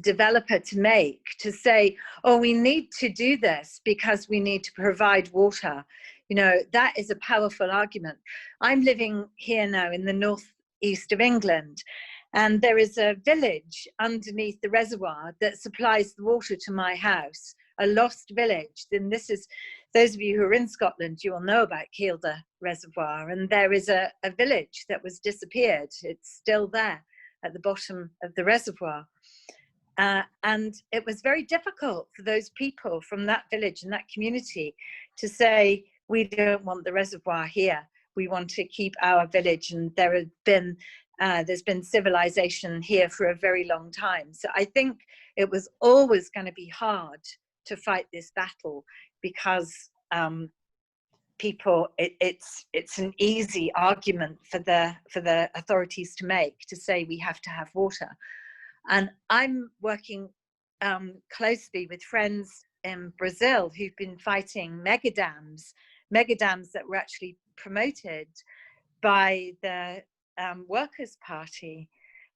developer to make, to say, oh, we need to do this because we need to provide water. You know, that is a powerful argument. I'm living here now in the northeast of England, and there is a village underneath the reservoir that supplies the water to my house, a lost village. And this is, those of you who are in Scotland, you will know about Kielder Reservoir. And there is a village that was disappeared. It's still there at the bottom of the reservoir. And it was very difficult for those people from that village and that community to say, we don't want the reservoir here. We want to keep our village. And there have been there's been civilization here for a very long time. So I think it was always going to be hard to fight this battle, because people, it's an easy argument for the authorities to make, to say we have to have water. And I'm working closely with friends in Brazil who've been fighting mega dams that were actually promoted by the Workers' Party,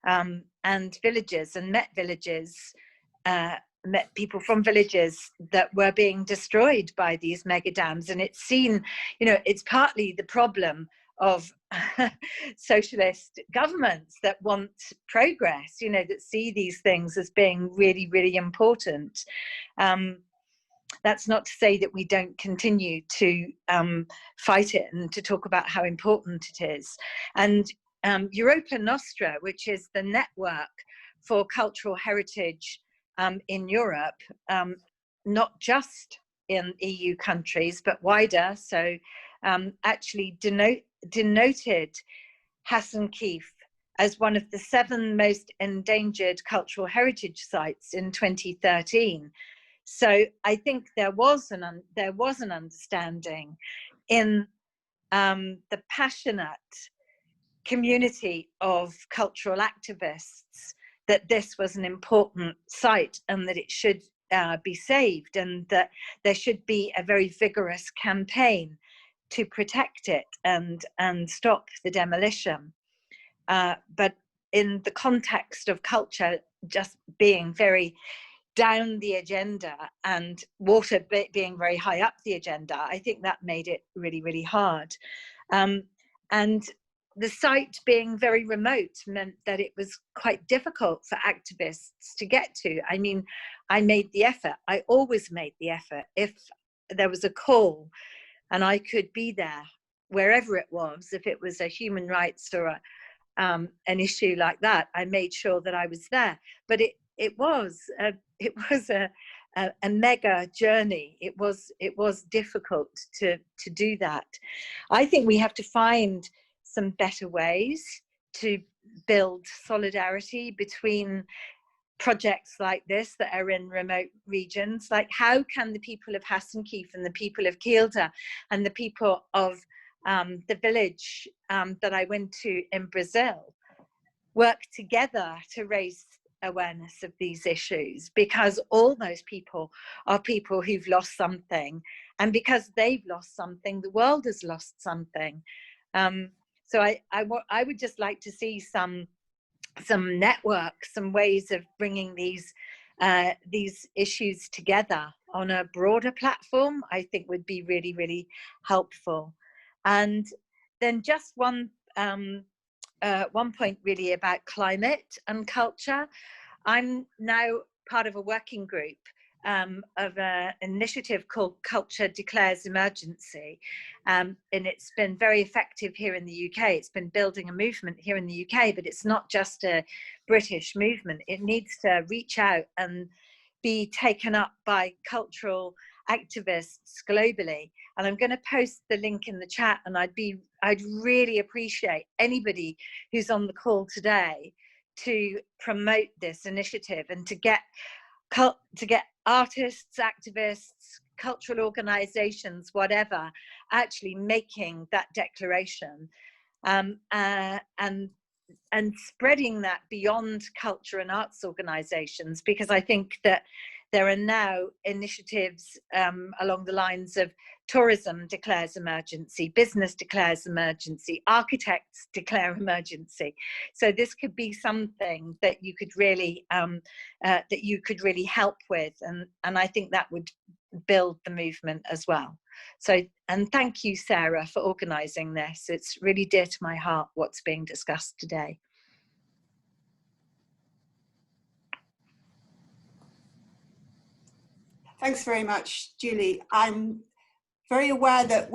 and villages, and met people from villages that were being destroyed by these mega dams. And it's seen, you know, it's partly the problem of socialist governments that want progress, you know, that see these things as being really, really important. That's not to say that we don't continue to fight it and to talk about how important it is. And Europa Nostra, which is the network for cultural heritage in Europe, not just in EU countries, but wider. So actually denoted Hassan Keef as one of the 7 most endangered cultural heritage sites in 2013. So I think there was an understanding in the passionate community of cultural activists that this was an important site and that it should be saved, and that there should be a very vigorous campaign to protect it and stop the demolition. But in the context of culture just being very down the agenda and water being very high up the agenda, I think that made it really, really hard. And the site being very remote meant that it was quite difficult for activists to get to. I mean, I made the effort. I always made the effort. If there was a call and I could be there, wherever it was, if it was a human rights or an issue like that, I made sure that I was there. But it was a mega journey. It was difficult to do that. I think we have to find some better ways to build solidarity between projects like this that are in remote regions. Like, how can the people of Hasankeyf and the people of Kielder and the people of the village that I went to in Brazil work together to raise awareness of these issues? Because all those people are people who've lost something, and because they've lost something, the world has lost something. So I would just like to see some networks, some ways of bringing these issues together on a broader platform. I think would be really, really helpful. And then just one point really about climate and culture. I'm now part of a working group of an initiative called Culture Declares Emergency. And it's been very effective here in the UK. It's been building a movement here in the UK, but it's not just a British movement. It needs to reach out and be taken up by cultural activists globally. And I'm going to post the link in the chat, and I'd really appreciate anybody who's on the call today to promote this initiative and to get artists, activists, cultural organizations, whatever, actually making that declaration and spreading that beyond culture and arts organizations, because I think that there are now initiatives along the lines of tourism declares emergency, business declares emergency, architects declare emergency. So this could be something that you could really help with, and I think that would build the movement as well. So, and thank you, Sarah, for organizing this. It's really dear to my heart what's being discussed today. Thanks very much, Julie. I'm very aware that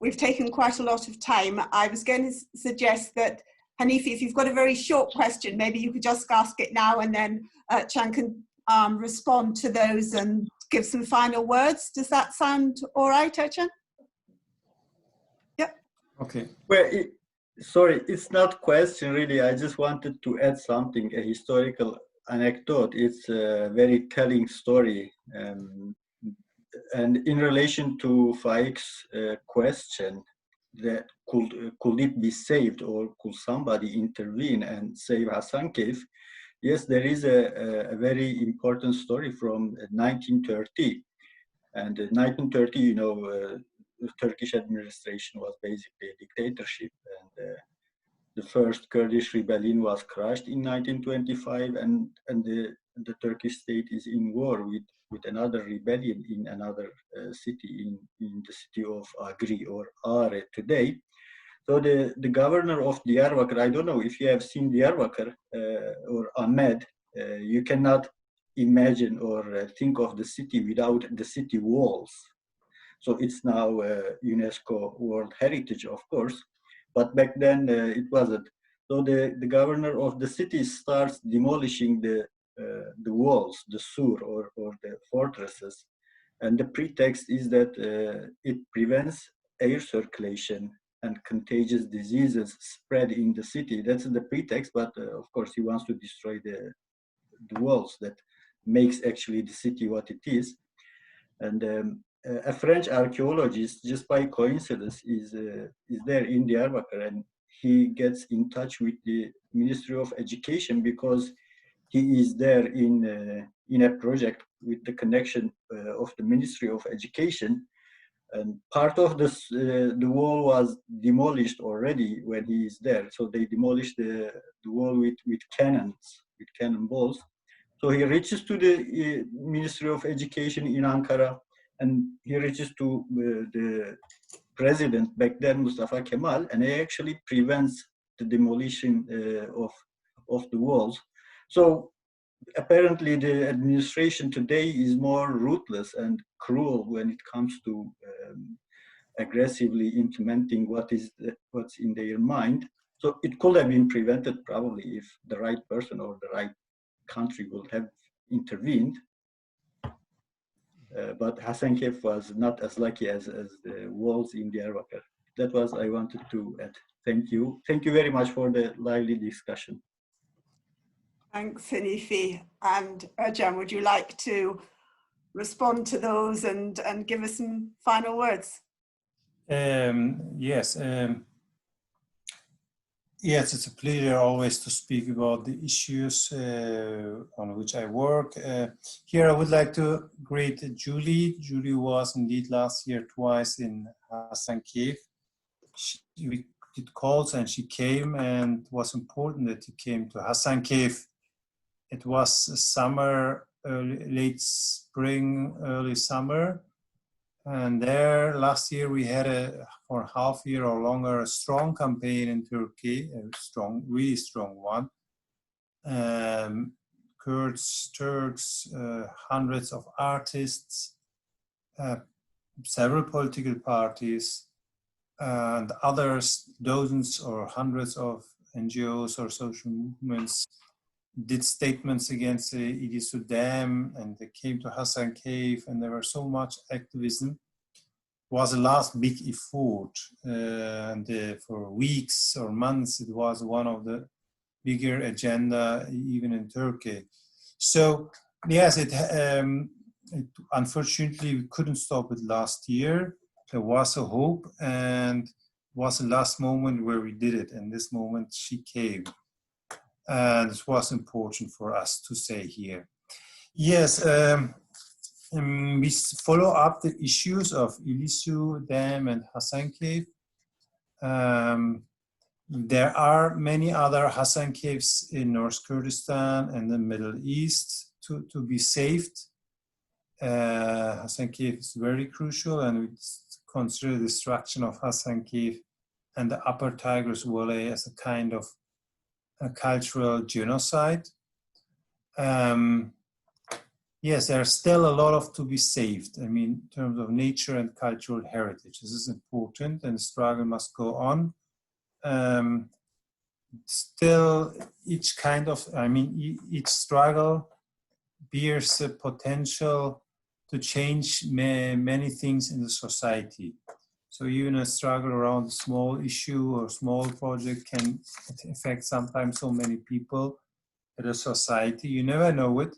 we've taken quite a lot of time. I was going to suggest that, Hanifi, if you've got a very short question, maybe you could just ask it now, and then Chan can respond to those and give some final words. Does that sound all right, Ercan? Yep. Okay. Well, sorry, it's not question really. I just wanted to add something, a historical anecdote. It's a very telling story. And in relation to Faik's question, that could it be saved, or could somebody intervene and save Hasankeyf? Yes, there is a very important story from 1930. And 1930, you know, the Turkish administration was basically a dictatorship, and the first Kurdish rebellion was crushed in 1925, and the Turkish state is in war with another rebellion in another city, in the city of Agri, or Are today. So the governor of Diyarbakir, I don't know if you have seen Diyarbakir or Ahmed, you cannot imagine or think of the city without the city walls. So it's now UNESCO World Heritage, of course, but back then it wasn't. So the governor of the city starts demolishing the walls, the sur, or the fortresses, and the pretext is that it prevents air circulation and contagious diseases spread in the city. That's the pretext, but of course he wants to destroy the walls that makes actually the city what it is. And a French archaeologist, just by coincidence, is there in Diyarbakir, and he gets in touch with the Ministry of Education because he is there in a project with the connection of the Ministry of Education. And part of this, the wall was demolished already when he is there. So they demolished the wall with cannons, with cannonballs. So he reaches to the Ministry of Education in Ankara, and he reaches to the president back then, Mustafa Kemal, and he actually prevents the demolition of the walls. So apparently the administration today is more ruthless and cruel when it comes to aggressively implementing what's in their mind. So it could have been prevented probably if the right person or the right country would have intervened. But Hasankeyf was not as lucky as the walls in Diyarbakir. That was I wanted to add. Thank you. Thank you very much for the lively discussion. Thanks, Hanifi. And Ercan, would you like to respond to those and give us some final words? Yes. Yes, it's a pleasure always to speak about the issues on which I work. Here I would like to greet Julie. Julie was indeed last year twice in Hasankeyf. We did calls and she came, and it was important that she came to Hasankeyf. It was summer, late spring, early summer. And there, last year, we had for half year or longer, a strong campaign in Turkey, a strong, really strong one. Kurds, Turks, hundreds of artists, several political parties, and others, dozens or hundreds of NGOs or social movements did statements against the Idisu Dam, and they came to Hasankeyf, and there was so much activism. It was the last big effort, and for weeks or months, it was one of the bigger agenda, even in Turkey. So yes, it unfortunately we couldn't stop it last year. There was a hope, and it was the last moment where we did it, and this moment she came. And it was important for us to say here. Yes, we follow up the issues of Ilisu Dam and Hasankeyf. There are many other Hasankeyfs in North Kurdistan and the Middle East to be saved. Hasankeyf is very crucial, and we consider the destruction of Hasankeyf and the Upper Tigris Valley as a kind of a cultural genocide. Yes, there's still a lot to be saved. I mean, in terms of nature and cultural heritage, this is important, and the struggle must go on. Still, each struggle bears the potential to change many things in the society. So even a struggle around a small issue or small project can affect sometimes so many people in a society. You never know it.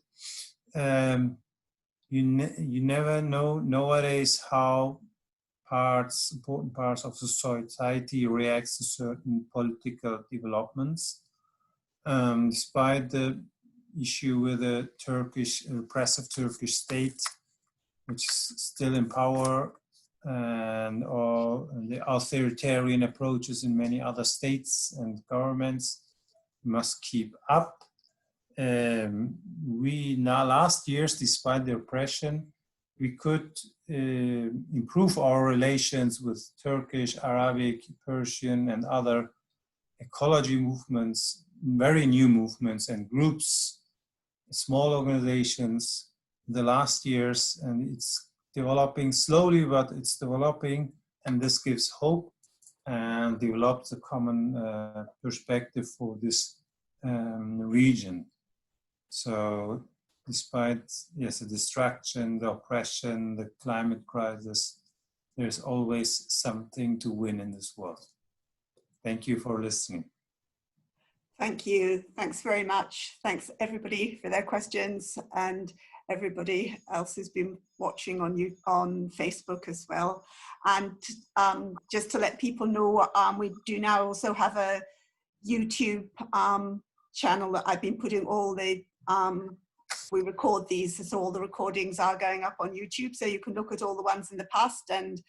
You never know nowadays how important parts of the society reacts to certain political developments. Despite the issue with the repressive Turkish state, which is still in power, and the authoritarian approaches in many other states and governments must keep up. Last years, despite the oppression, we could improve our relations with Turkish, Arabic, Persian, and other ecology movements, very new movements and groups, small organizations in the last years, and it's developing slowly, but it's developing, and this gives hope and develops a common perspective for this region. So despite, yes, the distraction, the oppression, the climate crisis, there's always something to win in this world. Thank you for listening. Thank you. Thanks very much. Thanks everybody for their questions. And everybody else who's been watching on Facebook as well. And just to let people know, we do now also have a YouTube channel that I've been putting all the, we record these, so all the recordings are going up on YouTube, so you can look at all the ones in the past, and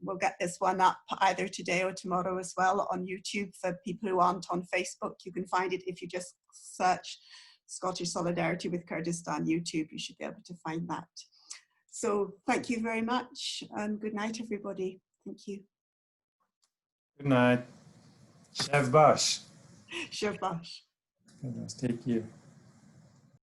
we'll get this one up either today or tomorrow as well on YouTube. For people who aren't on Facebook, you can find it if you just search Scottish Solidarity with Kurdistan YouTube, you should be able to find that. So thank you very much, and good night, everybody. Thank you. Good night. Shav Bash. Shav Bash. Take care.